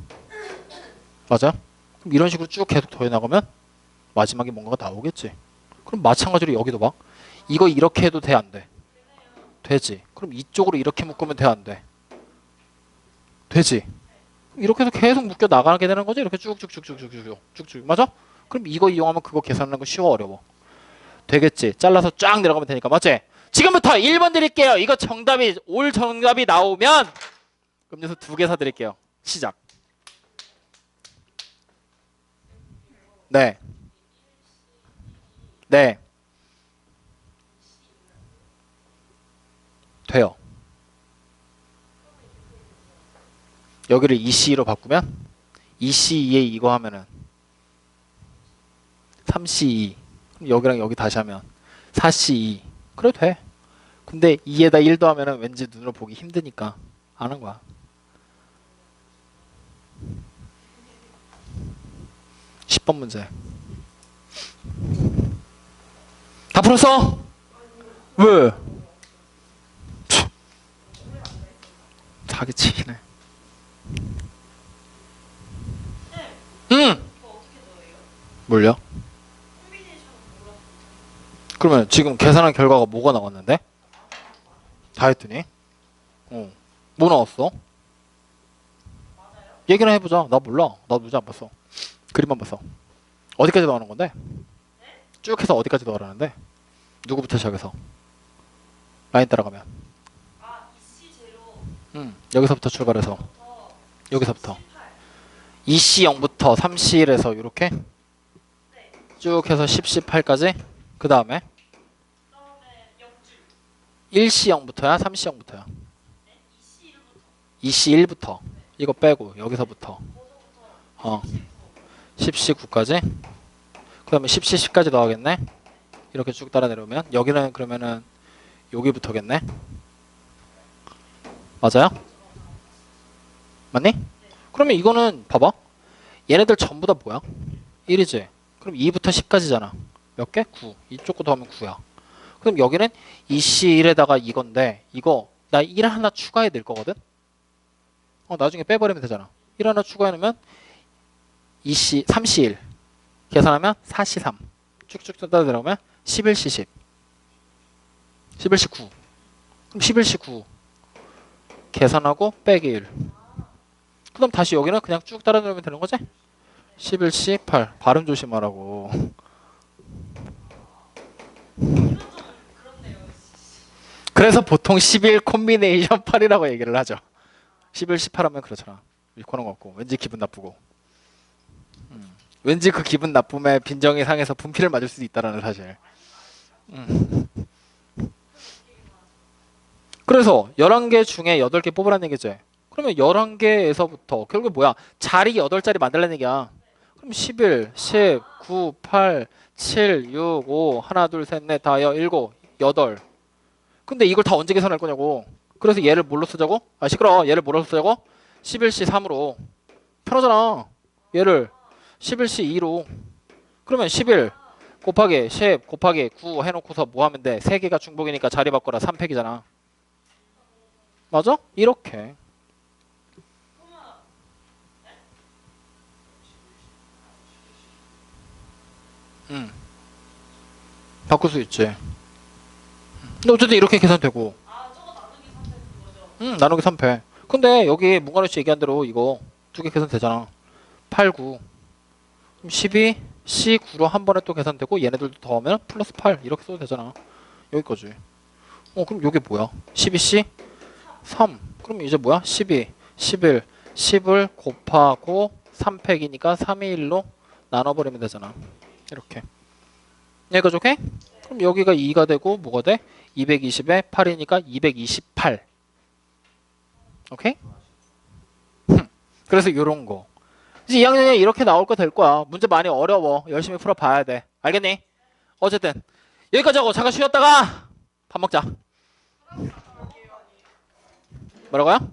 맞아? 그럼 이런 식으로 쭉 계속 더해 나가면 마지막에 뭔가가 나오겠지. 그럼 마찬가지로 여기도 봐. 이거 이렇게 해도 돼 안 돼? 되지. 그럼 이쪽으로 이렇게 묶으면 돼 안 돼? 되지. 이렇게 해서 계속 묶여 나가게 되는 거죠. 이렇게 쭉쭉쭉쭉쭉쭉쭉 맞아? 그럼 이거 이용하면 그거 계산하는 거 쉬워 어려워? 되겠지. 잘라서 쫙 내려가면 되니까 맞지? 지금부터 1번 드릴게요. 이거 정답이 올 정답이 나오면 음료수 2개 사드릴게요. 시작. 네. 네. 여기를 EC로 바꾸면 2C2에 이거 하면은 3C2. 그럼 여기랑 여기 다시 하면 4C2. 그래도 돼. 근데 2에다 1 더하면은 왠지 눈으로 보기 힘드니까 안 한 거야. 10번 문제. 다 풀었어? 왜? 사기치기네. 응. 뭘요? 그러면 지금 계산한 결과가 뭐가 나왔는데? 다 했더니? 뭐 나왔어? 얘기나 해보자. 나 몰라. 나 문제 안 봤어. 그림만 봤어. 어디까지 나오는 건데? 쭉 해서 어디까지 나오라는데? 누구부터 시작해서? 라인 따라가면. 여기서부터 출발해서. 여기서부터. 2C0부터 3C1에서 이렇게 쭉 해서 10, 18까지. 그 다음에 1C0부터야? 3C0부터야? 2C1부터. 이거 빼고 여기서부터 10C9까지. 그 다음에 10C10까지 넣어야겠네. 이렇게 쭉 따라 내려오면 여기는 그러면은 여기부터겠네. 맞아요? 맞니? 그러면 이거는 봐봐. 얘네들 전부 다 뭐야? 1이지. 그럼 2부터 10까지잖아. 몇 개? 9. 이쪽 거 더하면 9야. 그럼 여기는 2C1에다가 이건데 이거 나 1 하나 추가해 낼 거거든? 나중에 빼버리면 되잖아. 1 하나 추가해 놓으면 2C, 3C1 계산하면 4C3 쭉쭉 따라 내려오면 11C10 11C9 그럼 11C9 계산하고 빼기 1 그럼 다시 여기는 그냥 쭉 따라 내려오면 되는 거지? 11C8 발음 조심하라고. 그래서 보통 11 콤비네이션 8이라고 얘기를 하죠. 11, 18 하면 그렇잖아. 일코는 없고 왠지 기분 나쁘고 왠지 그 기분 나쁨에 빈정이 상해서 분필을 맞을 수도 있다라는 사실. 그래서 11개 중에 8개 뽑으라는 얘기지. 그러면 11개에서부터 결국에 뭐야? 자리 8자리 만들라는 얘기야. 그럼 11, 10, 9, 8, 7, 6, 5 하나 둘 셋 넷 다 7, 8 근데 이걸 다 언제 계산할 거냐고. 그래서 얘를 뭘로 쓰자고? 시끄러워. 얘를 뭐로 쓰자고? 11C 3으로 편하잖아. 얘를 11C 2로 그러면 11 곱하기 10 곱하기 9 해놓고서 뭐 하면 돼? 3개가 중복이니까 자리 바꿔라 3팩이잖아. 맞아? 이렇게. 바꿀 수 있지. 근데 어쨌든 이렇게 계산되고. 나누기 3패. 근데 여기 문관우씨 얘기한 대로 이거 2개 계산되잖아. 8, 9. 그럼 12, C9로 한 번에 또 계산되고 얘네들도 더하면 플러스 8 이렇게 써도 되잖아. 여기까지. 그럼 이게 뭐야? 12C 3. 그럼 이제 뭐야? 12, 11, 10을 곱하고 3팩이니까 3의 1로 나눠버리면 되잖아. 이렇게. 여기까지 오케이? 그럼 여기가 2가 되고 뭐가 돼? 220에 8이니까 228. 오케이? 그래서 요런 거. 이제 2학년에 이렇게 나올 거 될 거야. 문제 많이 어려워. 열심히 풀어봐야 돼. 알겠니? 어쨌든 여기까지 하고 잠깐 쉬었다가 밥 먹자. 뭐라고요?